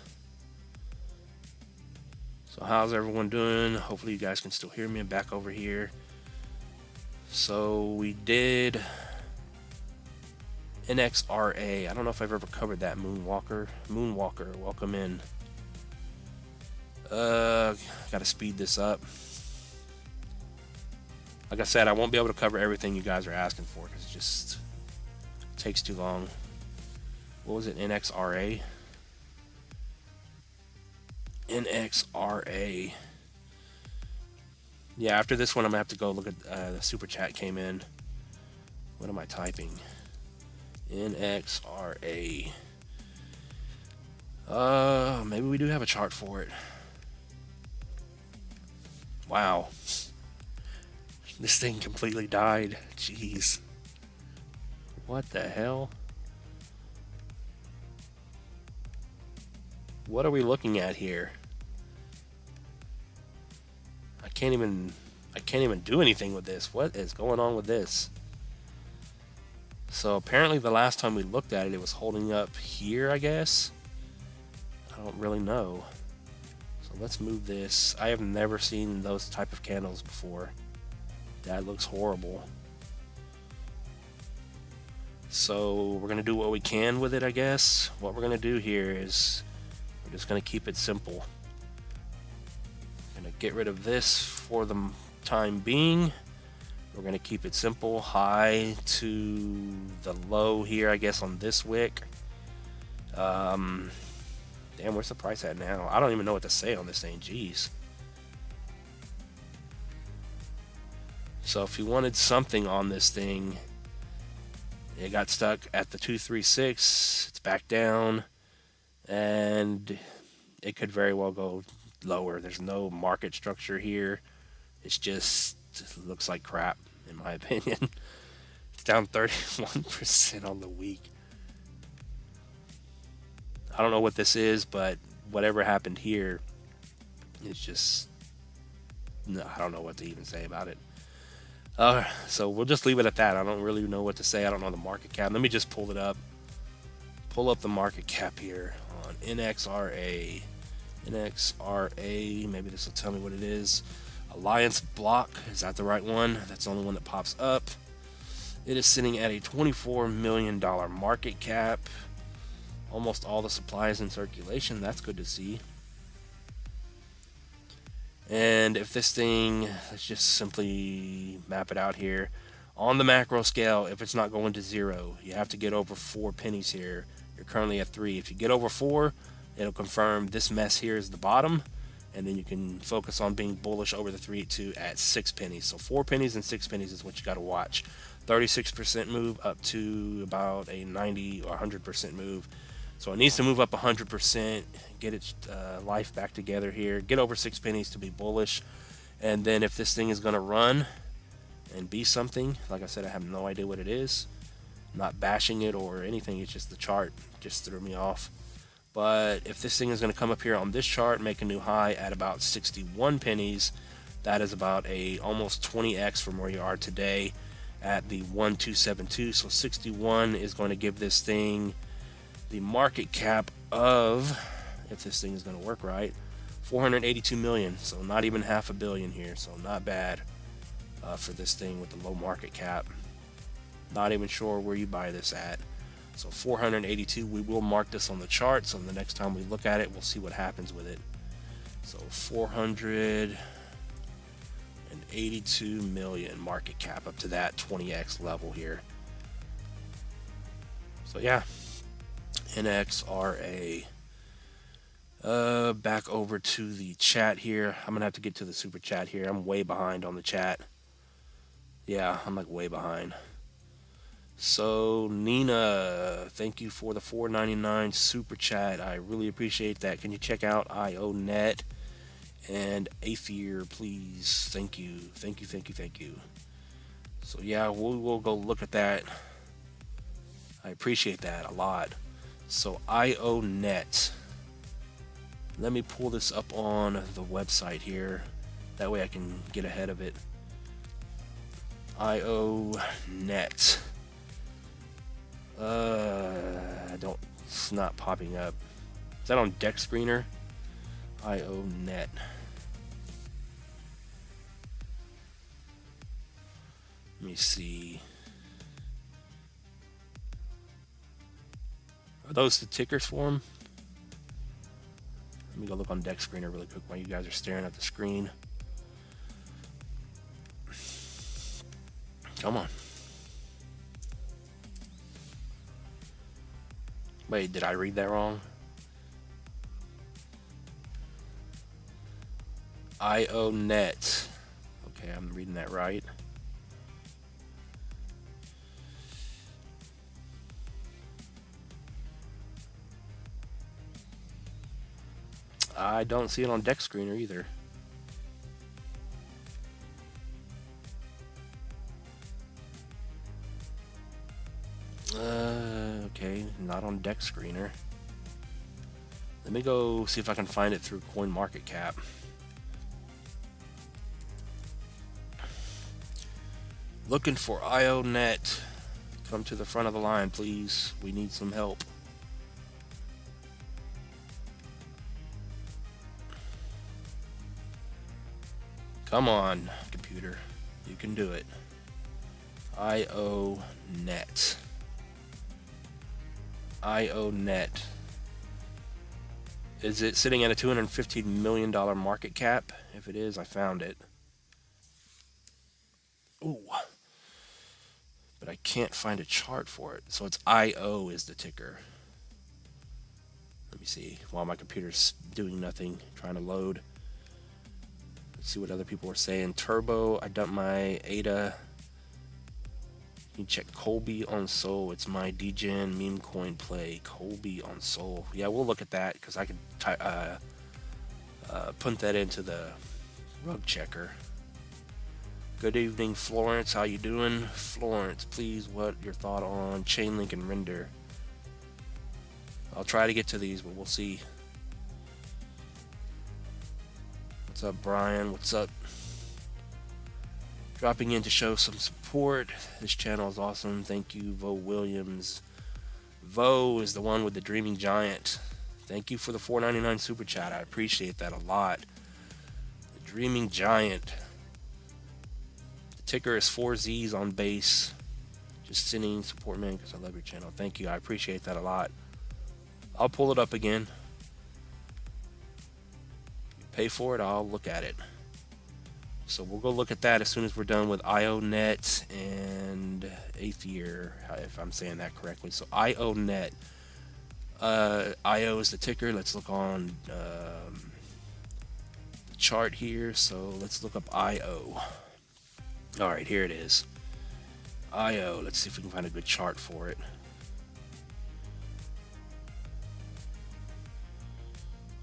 So how's everyone doing? Hopefully you guys can still hear me. I'm back over here. So we did NXRA. I don't know if I've ever covered that. Moonwalker, welcome in. Gotta speed this up. Like I said, I won't be able to cover everything you guys are asking for because it just takes too long. What was it? NXRA? NXRA. Yeah, after this one, I'm gonna have to go look at the super chat came in. What am I typing? NXRA. Maybe we do have a chart for it. Wow. This thing completely died. Jeez. What the hell? What are we looking at here? I can't even do anything with this. What is going on with this? So apparently the last time we looked at it, it was holding up here, I guess. I don't really know. So let's move this. I have never seen those type of candles before. That looks horrible. So we're gonna do what we can with it, I guess. What we're gonna do here is we're just gonna keep it simple. Gonna get rid of this for the time being. We're gonna keep it simple. High to the low here, I guess, on this wick. Damn, where's the price at now? I don't even know what to say on this thing. Jeez. So if you wanted something on this thing, it got stuck at the 236. It's back down, and it could very well go lower. There's no market structure here. It's just looks like crap, in my opinion. It's down 31% on the week. I don't know what this is, but whatever happened here, it's just, no, I don't know what to even say about it. So we'll just leave it at that. I don't really know what to say. I don't know the market cap. Let me just pull it up. Pull up the market cap here on NXRA. NXRA, maybe this will tell me what it is. Alliance Block, is that the right one? That's the only one that pops up. It is sitting at a $24 million market cap. Almost all the supplies in circulation. That's good to see. And if this thing, let's just simply map it out here. On the macro scale, if it's not going to 0, you have to get over 4 pennies here. You're currently at 3. If you get over 4, it'll confirm this mess here is the bottom. And then you can focus on being bullish over the 382 at 6 pennies. So 4 pennies and 6 pennies is what you got to watch. 36% move up to about a 90 or 100% move. So it needs to move up 100%, get its life back together here, get over 6 pennies to be bullish. And then if this thing is going to run and be something, like I said, I have no idea what it is. I'm not bashing it or anything, it's just the chart just threw me off. But if this thing is going to come up here on this chart, make a new high at about 61 pennies, that is about a almost 20x from where you are today at the 1272. So 61 is going to give this thing the market cap of if this thing is going to work right. 482 million, so not even half a billion here, so not bad for this thing with the low market cap. Not even sure where you buy this at. So 482, we will mark this on the chart, so the next time we look at it, we'll see what happens with it. So 482 million market cap up to that 20x level here. So yeah, NXRA. Back over to the chat here. I'm gonna have to get to the super chat here. I'm way behind on the chat. Yeah, I'm like way behind. So Nina, thank you for the $4.99 super chat. I really appreciate that. Can you check out IONet and Aether, please? Thank you, thank you, thank you, thank you. So yeah, we will go look at that. I appreciate that a lot. So IONet. Let me pull this up on the website here. That way I can get ahead of it. IONet. It's not popping up. Is that on Deck Screener? IONet. Let me see. Are those the tickers for them? Let me go look on Deck Screener really quick while you guys are staring at the screen. Come on. Wait, did I read that wrong? IONet. Okay, I'm reading that right. I don't see it on Deck Screener either. Okay, not on Deck Screener. Let me go see if I can find it through CoinMarketCap. Looking for IONet. Come to the front of the line, please. We need some help. Come on, computer. You can do it. IONet. IONet. Is it sitting at a $215 million market cap? If it is, I found it. Ooh. But I can't find a chart for it. So it's IO is the ticker. Let me see. While my computer's doing nothing, trying to load. Let's see what other people are saying. Turbo, I dumped my ADA. You can check Colby on Sol. It's my DGen meme coin play. Colby on Sol. Yeah, we'll look at that because I could put that into the rug checker. Good evening, Florence. How you doing? Florence, please, what your thought on Chainlink and Render? I'll try to get to these, but we'll see. What's up, Brian? What's up? Dropping in to show some support. This channel is awesome. Thank you, Vo Williams. Vo is the one with the Dreaming Giant. Thank you for the $4.99 super chat. I appreciate that a lot. The Dreaming Giant. The ticker is 4Zs on base. Just sending support, man, because I love your channel. Thank you. I appreciate that a lot. I'll pull it up again. You pay for it, I'll look at it. So we'll go look at that as soon as we're done with IONet and Aether, if I'm saying that correctly. So IONet. IO is the ticker. Let's look on the chart here. So let's look up IO. All right, here it is. IO. Let's see if we can find a good chart for it.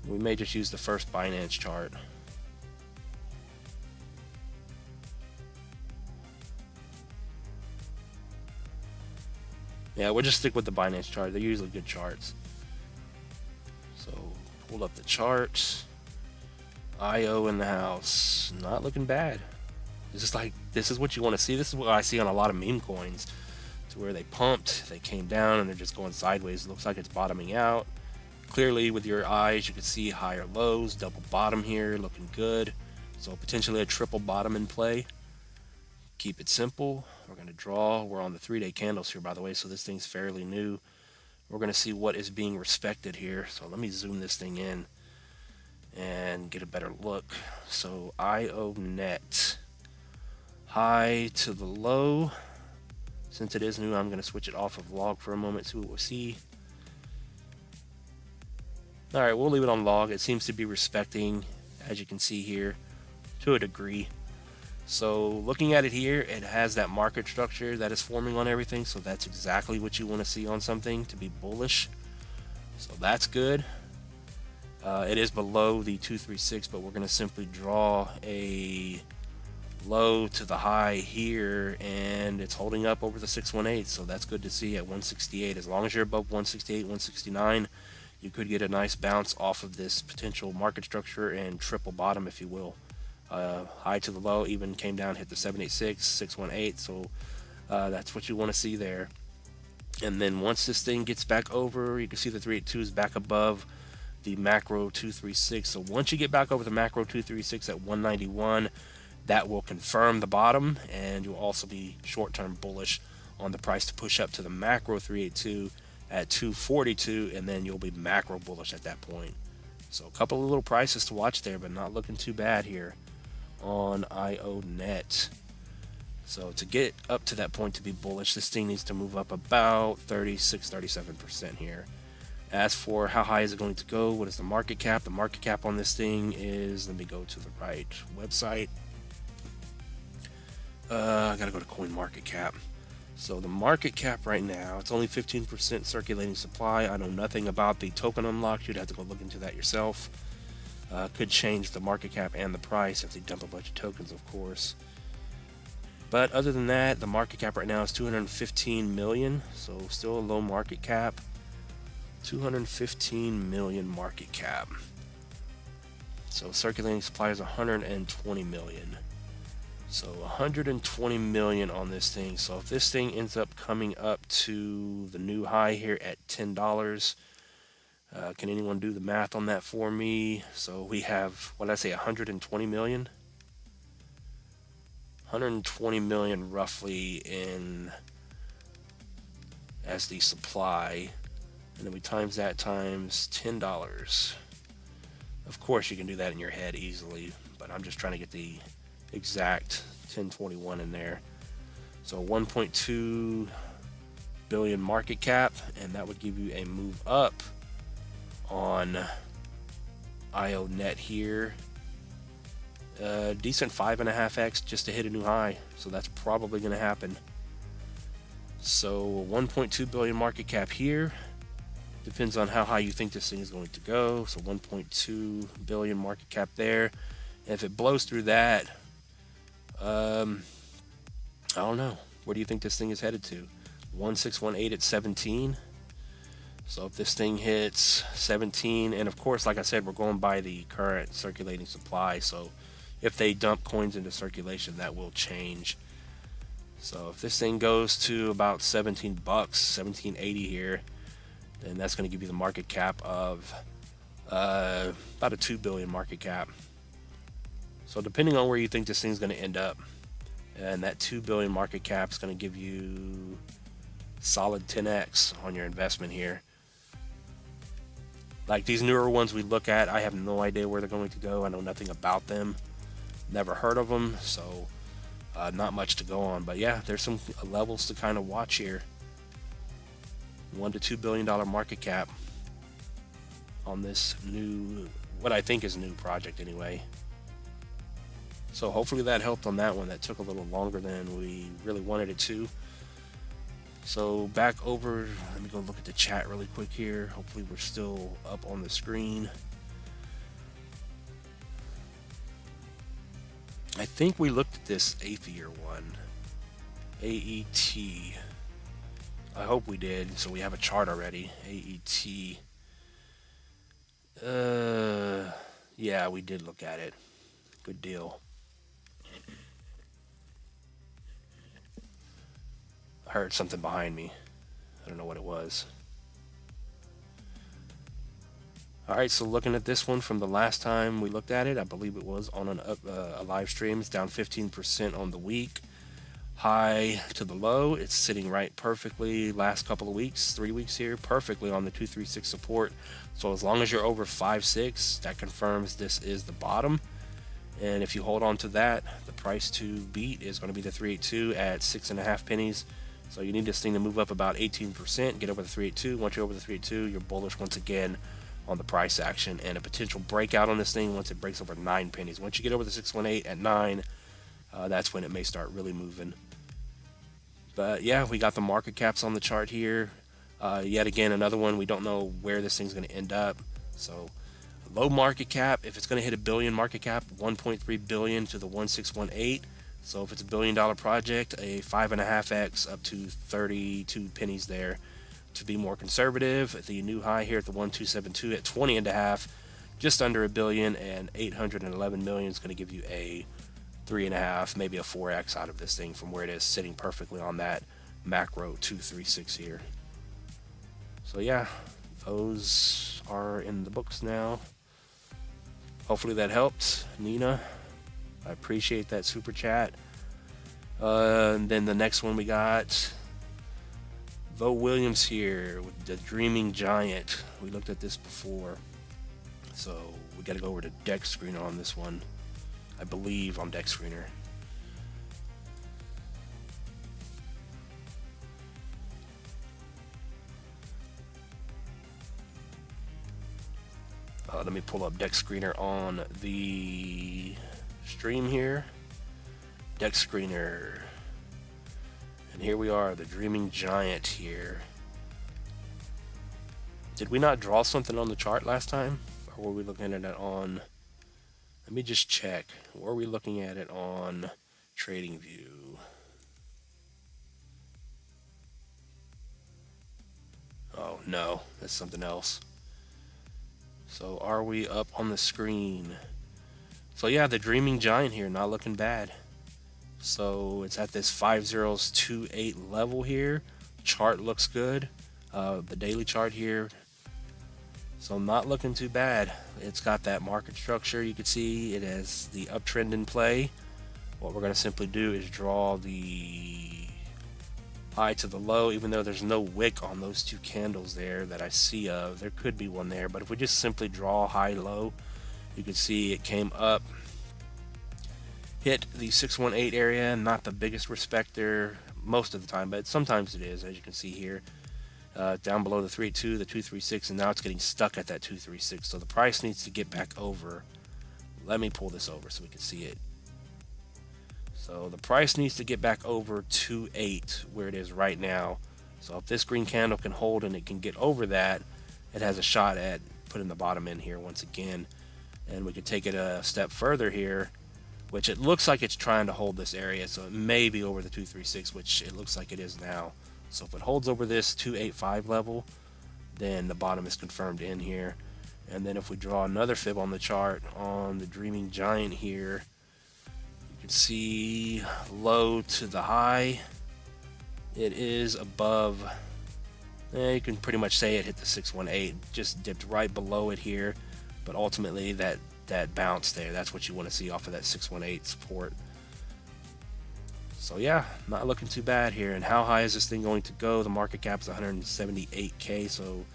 We may just use the first Binance chart. Yeah, we'll just stick with the Binance chart. They're usually good charts. So, pulled up the charts. IO in the house. Not looking bad. It's just like, this is what you want to see. This is what I see on a lot of meme coins. To where they pumped, they came down, and they're just going sideways. It looks like it's bottoming out. Clearly with your eyes you can see higher lows, double bottom here, looking good. So potentially a triple bottom in play. Keep it simple. We're going to draw. We're on the 3-day candles here, by the way, so this thing's fairly new. We're going to see what is being respected here. So let me zoom this thing in and get a better look. So IO net, high to the low. Since it is new, I'm going to switch it off of log for a moment, see what we see. All right, we'll leave it on log. It seems to be respecting, as you can see here, to a degree. So looking at it here, it has that market structure that is forming on everything. So that's exactly what you want to see on something to be bullish. So that's good. It is below the 236, but we're going to simply draw a low to the high here, and it's holding up over the 618. So that's good to see at 168. As long as you're above 168, 169, you could get a nice bounce off of this potential market structure and triple bottom, if you will. High to the low, even came down, hit the 786, 618. So that's what you want to see there. And then once this thing gets back over, you can see the 382 is back above the macro 236. So once you get back over the macro 236 at 191, that will confirm the bottom, and you'll also be short-term bullish on the price to push up to the macro 382 at 242, and then you'll be macro bullish at that point. So a couple of little prices to watch there, but not looking too bad here on IO net. So to get up to that point to be bullish, this thing needs to move up about 36-37% here. As for how high is it going to go, what is the market cap? The market cap on this thing is, let me go to the right website. I gotta go to coin market cap. So the market cap right now, it's only 15% circulating supply. I know nothing about the token unlock. You'd have to go look into that yourself. Could change the market cap and the price if they dump a bunch of tokens, of course. But other than that, the market cap right now is 215 million, so still a low market cap. 215 million market cap. So circulating supply is 120 million. So 120 million on this thing. So if this thing ends up coming up to the new high here at $10, can anyone do the math on that for me? So we have, what did I say, 120 million? 120 million roughly in as the supply, and then we times that times $10. Of course you can do that in your head easily, but I'm just trying to get the exact 1021 in there. So 1.2 billion market cap, and that would give you a move up on IO net here. Decent 5.5x just to hit a new high, so that's probably going to happen. So 1.2 billion market cap here. Depends on how high you think this thing is going to go. So 1.2 billion market cap there. And if it blows through that, I don't know. Where do you think this thing is headed to? 1618 at 17. So if this thing hits 17, and of course, like I said, we're going by the current circulating supply. So if they dump coins into circulation, that will change. So if this thing goes to about 17 bucks, 1780 here, then that's going to give you the market cap of about a 2 billion market cap. So depending on where you think this thing's going to end up, and that 2 billion market cap is going to give you solid 10x on your investment here. Like these newer ones we look at, I have no idea where they're going to go. I know nothing about them, never heard of them, so not much to go on. But yeah, there's some levels to kind of watch here. $1 to $2 billion market cap on this new, what I think is a new project anyway. So hopefully that helped on that one. That took a little longer than we really wanted it to. So back over, let me go look at the chat really quick here. Hopefully we're still up on the screen. I think we looked at this Aether one. AET. I hope we did, so we have a chart already. AET. Yeah, we did look at it. Good deal. I heard something behind me. I don't know what it was. All right, so looking at this one from the last time we looked at it, I believe it was on a live stream. It's down 15% on the week. High to the low, it's sitting right perfectly last couple of weeks, 3 weeks here, perfectly on the 236 support. So as long as you're over 5.6, that confirms this is the bottom. And if you hold on to that, the price to beat is going to be the 382 at 6.5 pennies. So you need this thing to move up about 18%, get over the 382. Once you're over the 382, you're bullish once again on the price action, and a potential breakout on this thing once it breaks over 9 pennies. Once you get over the 618 at 9, that's when it may start really moving. But yeah, we got the market caps on the chart here. Yet again, another one, we don't know where this thing's going to end up. So low market cap, if it's going to hit a billion market cap, 1.3 billion to the 1618. So if it's $1 billion project, a 5.5x up to 32 pennies there. To be more conservative, the new high here at the 1272 at 20.5, just under a billion, and 811 million is going to give you a 3.5, maybe a 4x out of this thing from where it is sitting perfectly on that macro 236 here. So yeah, those are in the books now. Hopefully that helped, Nina. I appreciate that super chat. And then the next one we got Bo Williams here with the Dreaming Giant. We looked at this before, so we got to go over to Deck Screener on this one. I believe on Deck Screener. Let me pull up Deck Screener on the stream here. Deck Screener. And here we are, the Dreaming Giant here. Did we not draw something on the chart last time? Or were we looking at it on... Let me just check. Were we looking at it on TradingView? Oh, no. That's something else. So are we up on the screen? So yeah, the Dreaming Giant here, not looking bad. So it's at this 5028 level here. Chart looks good. The daily chart here. So not looking too bad. It's got that market structure. You can see it has the uptrend in play. What we're going to simply do is draw the high to the low, even though there's no wick on those two candles there that I see of. There could be one there, but if we just simply draw high low, you can see it came up, hit the 618 area. Not the biggest respecter most of the time, but sometimes it is, as you can see here. Down below the 3.2, the 236, and now it's getting stuck at that 236. So the price needs to get back over. Let me pull this over so we can see it. So the price needs to get back over 2.8 where it is right now. So if this green candle can hold and it can get over that, it has a shot at putting the bottom in here once again. And we could take it a step further here, which it looks like it's trying to hold this area. So it may be over the 236, which it looks like it is now. So if it holds over this 285 level, then the bottom is confirmed in here. And then if we draw another fib on the chart on the Dreaming Giant here, you can see low to the high. It is above, you can pretty much say it hit the 618, just dipped right below it here. But ultimately that bounce there, that's what you want to see off of that 618 support. So yeah, not looking too bad here. And how high is this thing going to go? The market cap is 178k, so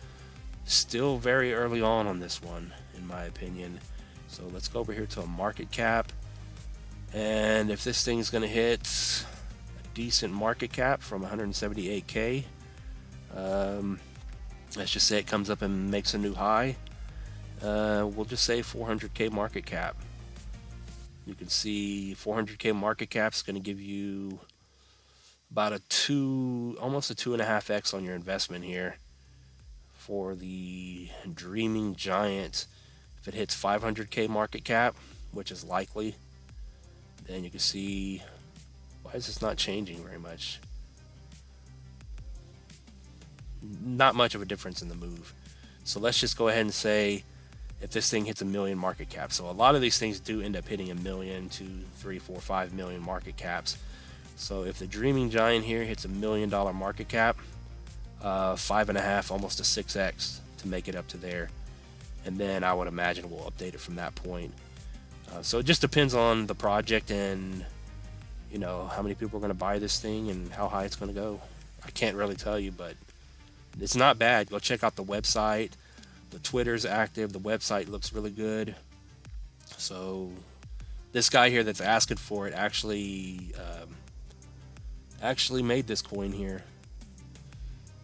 still very early on this one, in my opinion. So let's go over here to a market cap. And if this thing's going to hit a decent market cap from 178k, let's just say it comes up and makes a new high. We'll just say 400k market cap. You can see 400k market cap is going to give you about almost a 2.5x on your investment here for the Dreaming Giant. If it hits 500k market cap, which is likely, then you can see, why is this not changing very much? Not much of a difference in the move. So let's just go ahead and say if this thing hits 1 million market cap. So a lot of these things do end up hitting 1 million, 2, 3, 4, 5 million market caps. So if the Dreaming Giant here hits $1 million market cap, 5.5, almost a 6x to make it up to there. and then I would imagine we'll update it from that point. So it just depends on the project and how many people are going to buy this thing and how high it's going to go. I can't really tell you, but it's not bad. Go check out the website. The Twitter's active. The website looks really good. So this guy here that's asking for it actually made this coin here.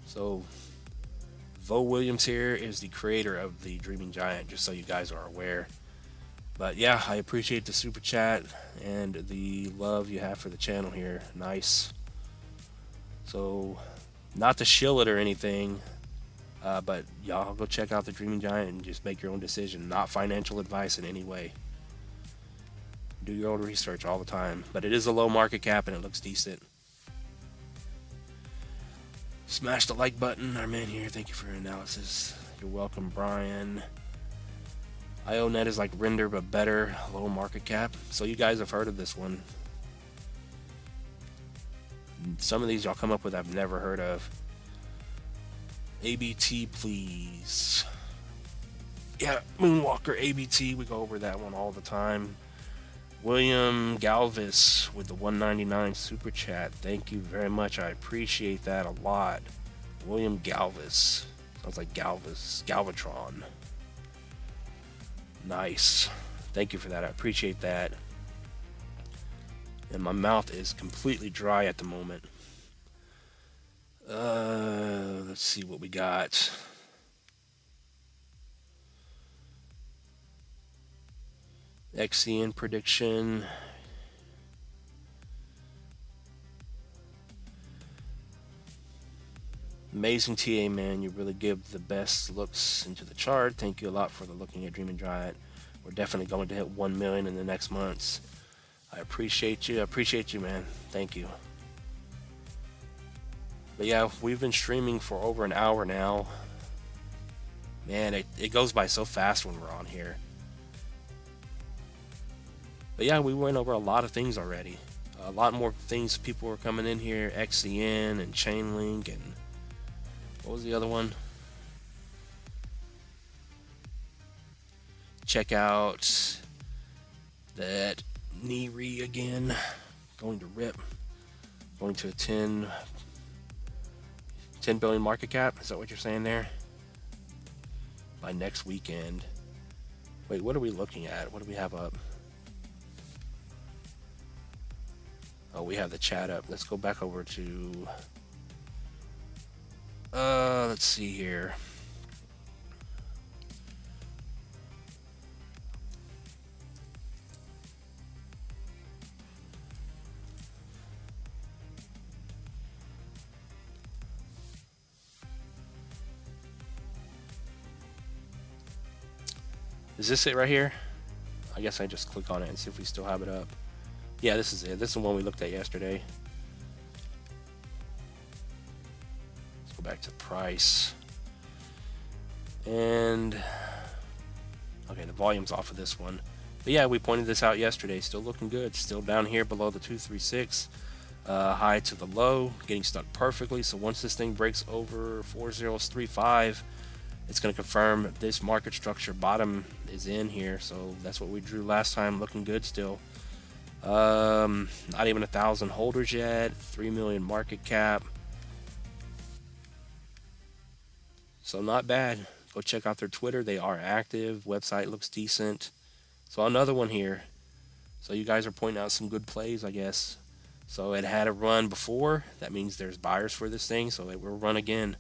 So Vo Williams here is the creator of the Dreaming Giant, just so you guys are aware. But yeah, I appreciate the super chat and the love you have for the channel here. Nice. So, not to shill it or anything, but y'all go check out the Dreaming Giant and just make your own decision. Not financial advice in any way. Do your own research all the time. But it is a low market cap and it looks decent. Smash the like button. Our man here, thank you for your analysis. You're welcome, Brian. IONET is like Render but better, low market cap. So you guys have heard of this one. Some of these y'all come up with I've never heard of. ABT, please. Yeah, Moonwalker ABT, we go over that one all the time. William Galvis with the 199 super chat. Thank you very much. I appreciate that a lot. William Galvis. Sounds like Galvatron. Nice. Thank you for that. I appreciate that. And my mouth is completely dry at the moment. Let's see what we got. XCN prediction. Amazing TA, man. You really give the best looks into the chart. Thank you a lot for the looking at Dreaming Giant. We're definitely going to hit 1 million in the next months. I appreciate you. I appreciate you, man. Thank you. But yeah, we've been streaming for over an hour now. Man, it goes by so fast when we're on here. But yeah, we went over a lot of things already. A lot more things people were coming in here. XCN and Chainlink and what was the other one? Check out that NIRI again. Going to rip. Going to a 10 billion market cap. Is that what you're saying there? By next weekend. Wait, what are we looking at? What do we have up? Oh, we have the chat up. Let's go back over to let's see here. Is this it right here? I guess I just click on it and see if we still have it up. Yeah, this is it. This is the one we looked at yesterday. Let's go back to price. And okay, the volume's off of this one. But yeah, we pointed this out yesterday. Still looking good. Still down here below the 236. High to the low. Getting stuck perfectly. So once this thing breaks over 4035, it's going to confirm this market structure bottom is in here. So that's what we drew last time. Looking good still. Not even 1,000 holders yet. 3 million market cap. So not bad. Go check out their Twitter. They are active. Website looks decent. So another one here. So you guys are pointing out some good plays, I guess. So it had a run before. That means there's buyers for this thing. So it will run again.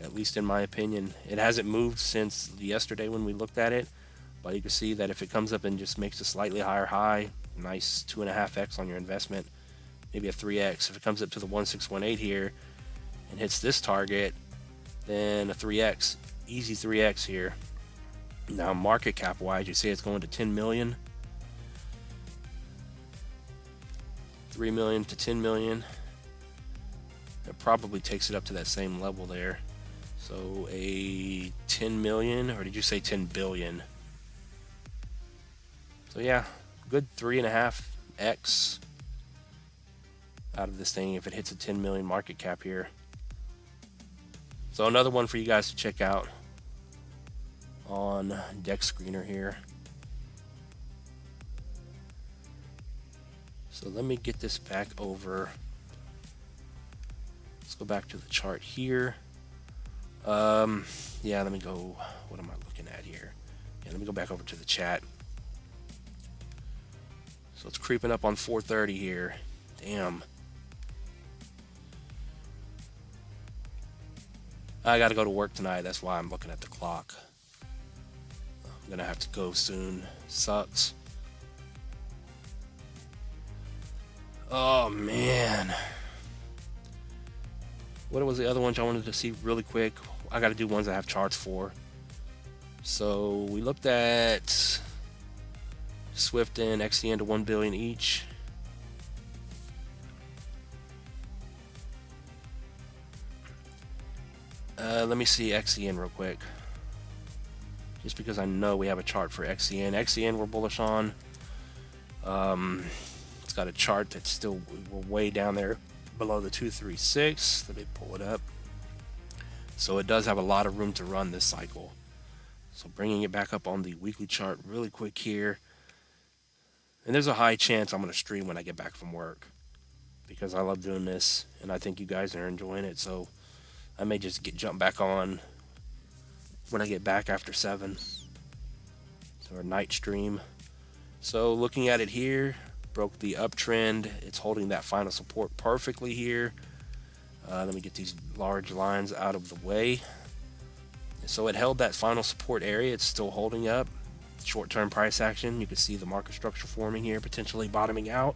At least in my opinion. It hasn't moved since yesterday when we looked at it. But you can see that if it comes up and just makes a slightly higher high, nice 2.5x on your investment, maybe a 3x. If it comes up to the 1618 here and hits this target, then a 3x, easy 3x here. Now market cap wise, you see it's going to 10 million, 3 million to 10 million. It probably takes it up to that same level there. So a 10 million, or did you say 10 billion? So yeah, good 3.5x out of this thing if it hits a 10 million market cap here. So another one for you guys to check out. on deck screener here. So let me get this back over. Let's go back to the chart here. Yeah, let me go. What am I looking at here? Yeah, let me go back over to the chat. So it's creeping up on 4:30 here. Damn. I gotta go to work tonight. That's why I'm looking at the clock. I'm gonna have to go soon. Sucks. Oh man. What was the other ones I wanted to see really quick? I gotta do ones I have charts for. So we looked at Swift and XCN to 1 billion each. Let me see XCN real quick. Just because I know we have a chart for XCN. XCN we're bullish on. It's got a chart that's still, we're way down there below the 236. Let me pull it up. So it does have a lot of room to run this cycle. So bringing it back up on the weekly chart really quick here. And there's a high chance I'm going to stream when I get back from work, because I love doing this and I think you guys are enjoying it. So I may just jump back on when I get back after 7. So our night stream. So looking at it here, broke the uptrend. It's holding that final support perfectly here. Let me get these large lines out of the way. So it held that final support area. It's still holding up. Short-term price action. You can see the market structure forming here, potentially bottoming out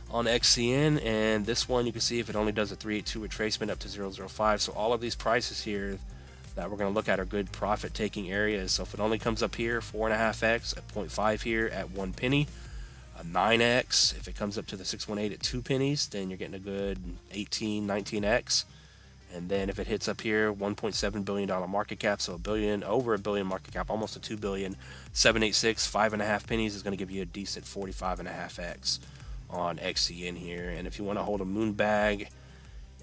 on XCN. And this one, you can see if it only does a 382 retracement up to 005. So all of these prices here that we're going to look at are good profit-taking areas. So if it only comes up here, 4.5x at 0.5 here at 1 penny. A 9x, if it comes up to the 618 at 2 pennies, then you're getting a good 18, 19x. And then if it hits up here, $1.7 billion market cap, so over a billion market cap, almost a 2 billion, 786, 5.5 pennies is going to give you a decent 45.5x on XCN here. And if you want to hold a moon bag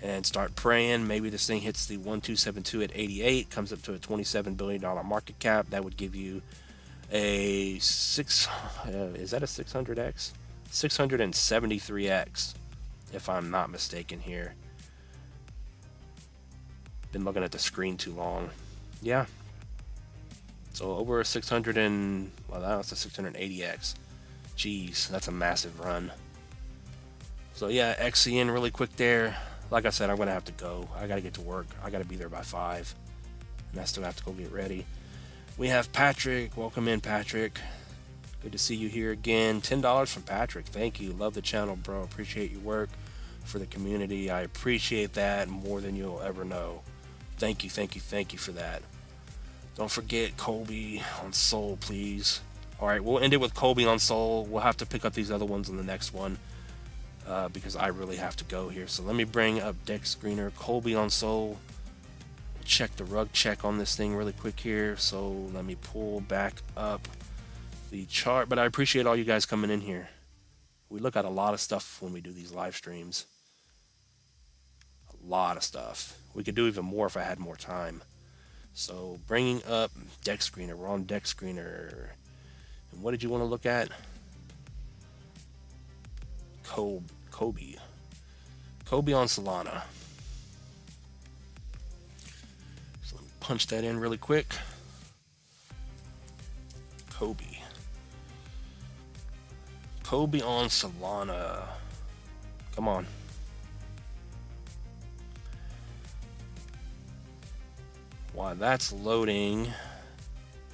and start praying, maybe this thing hits the 1272 at 88, comes up to a $27 billion market cap. That would give you a is that a 600x? 673x, if I'm not mistaken here. Been looking at the screen too long. Yeah. So over a 600 and, well, that's a 680x. Jeez, that's a massive run. So yeah, XCN really quick there. Like I said, I'm gonna have to go. I gotta get to work. I gotta be there by 5, and I still have to go get ready. We have Patrick. Welcome in, Patrick. Good to see you here again. $10 from Patrick. Thank you. Love the channel, bro. Appreciate your work for the community. I appreciate that more than you'll ever know. Thank you, thank you, thank you for that. Don't forget Colby on Soul, please. All right, we'll end it with Colby on Soul. We'll have to pick up these other ones in the next one because I really have to go here. So let me bring up Deck Screener, Colby on Soul. Check the rug check on this thing really quick here. So let me pull back up the chart. But I appreciate all you guys coming in here. We look at a lot of stuff when we do these live streams. A lot of stuff. We could do even more if I had more time. So bringing up Deck Screener. We're on Deck Screener. And what did you want to look at? Kobe on Solana. So let me punch that in really quick. Kobe on Solana. Come on. While that's loading,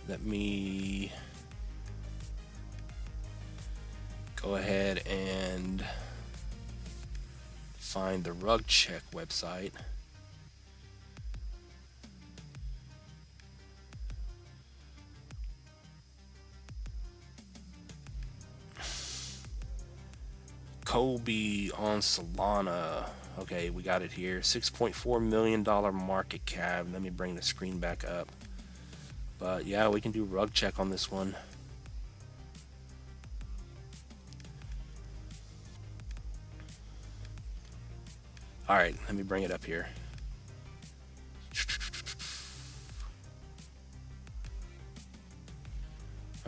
let me go ahead and find the rug check website. Kobe on Solana. Okay, we got it here. $6.4 million market cap. Let me bring the screen back up. But yeah, we can do rug check on this one. All right, let me bring it up here.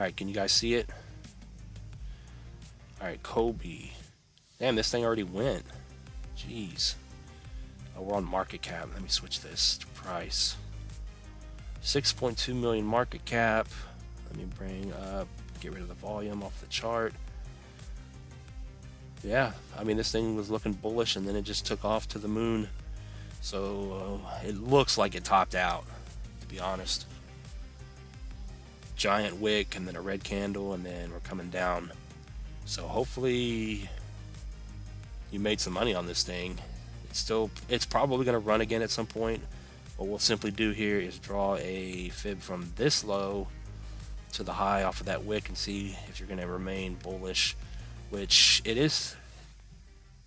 Alright, can you guys see it? Alright, Kobe. Damn, this thing already went. Jeez. Oh, we're on market cap. Let me switch this to price. 6.2 million market cap. Let me bring up, get rid of the volume off the chart. Yeah, I mean, this thing was looking bullish and then it just took off to the moon. So it looks like it topped out, to be honest. Giant wick and then a red candle and then we're coming down. So hopefully you made some money on this thing. It's probably going to run again at some point. What we'll simply do here is draw a fib from this low to the high off of that wick and see if you're going to remain bullish, which it is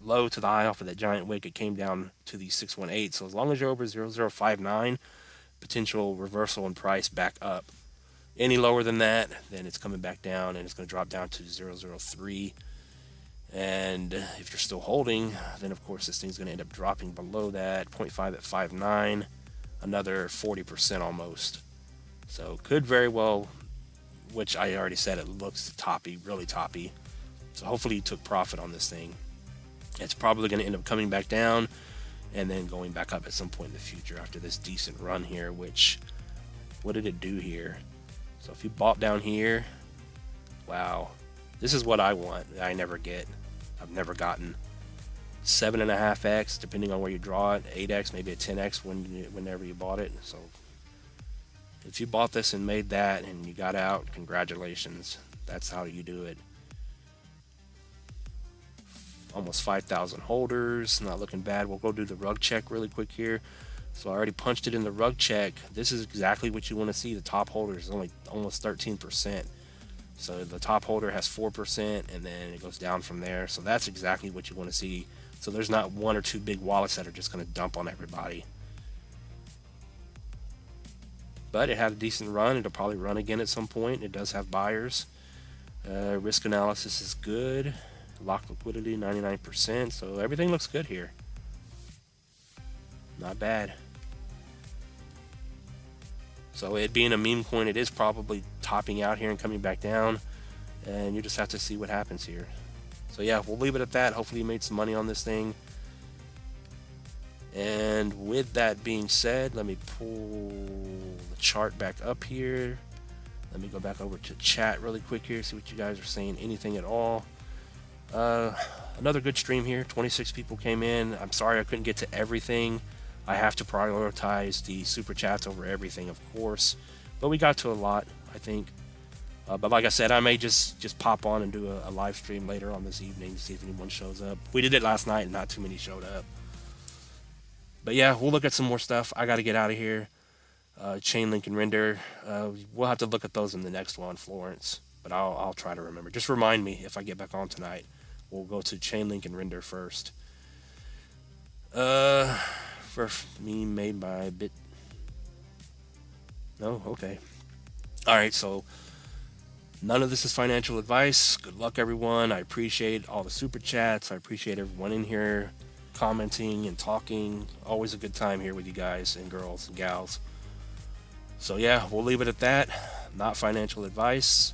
low to the high off of that giant wick. It came down to the 618. So as long as you're over 0059, potential reversal in price back up. Any lower than that, then it's coming back down and it's going to drop down to 003. And if you're still holding, then of course this thing's going to end up dropping below that 0.5 at 59, another 40% almost. So could very well, which I already said, it looks toppy, really toppy. So hopefully you took profit on this thing. It's probably going to end up coming back down and then going back up at some point in the future after this decent run here, which, what did it do here? So if you bought down here, wow, this is what I want. I never get. I've never gotten 7.5x, depending on where you draw it, 8x, maybe a 10x whenever you bought it. So if you bought this and made that and you got out, congratulations. That's how you do it. Almost 5,000 holders, not looking bad. We'll go do the rug check really quick here. So I already punched it in the rug check. This is exactly what you want to see. The top holder is only almost 13%. So the top holder has 4% and then it goes down from there. So that's exactly what you want to see. So there's not one or two big wallets that are just going to dump on everybody. But it had a decent run. It'll probably run again at some point. It does have buyers. Risk analysis is good. Lock liquidity 99%. So everything looks good here. Not bad. So it being a meme coin, it is probably topping out here and coming back down, and you just have to see what happens here. So yeah, we'll leave it at that. Hopefully you made some money on this thing. And with that being said, let me pull the chart back up here. Let me go back over to chat really quick here, see what you guys are saying, anything at all. Another good stream here. 26 people came in. I'm sorry I couldn't get to everything. I have to prioritize the super chats over everything, of course, but we got to a lot, I think. But like I said, I may just pop on and do a live stream later on this evening to see if anyone shows up. We did it last night and not too many showed up. But yeah, we'll look at some more stuff. I got to get out of here. Chain link and render. We'll have to look at those in the next one, Florence. But I'll try to remember. Just remind me if I get back on tonight. We'll go to chain link and render first. First meme made by Bit. No? Okay. Alright, so none of this is financial advice. Good luck, everyone. I appreciate all the super chats. I appreciate everyone in here commenting and talking. Always a good time here with you guys and girls and gals. So yeah, we'll leave it at that. Not financial advice.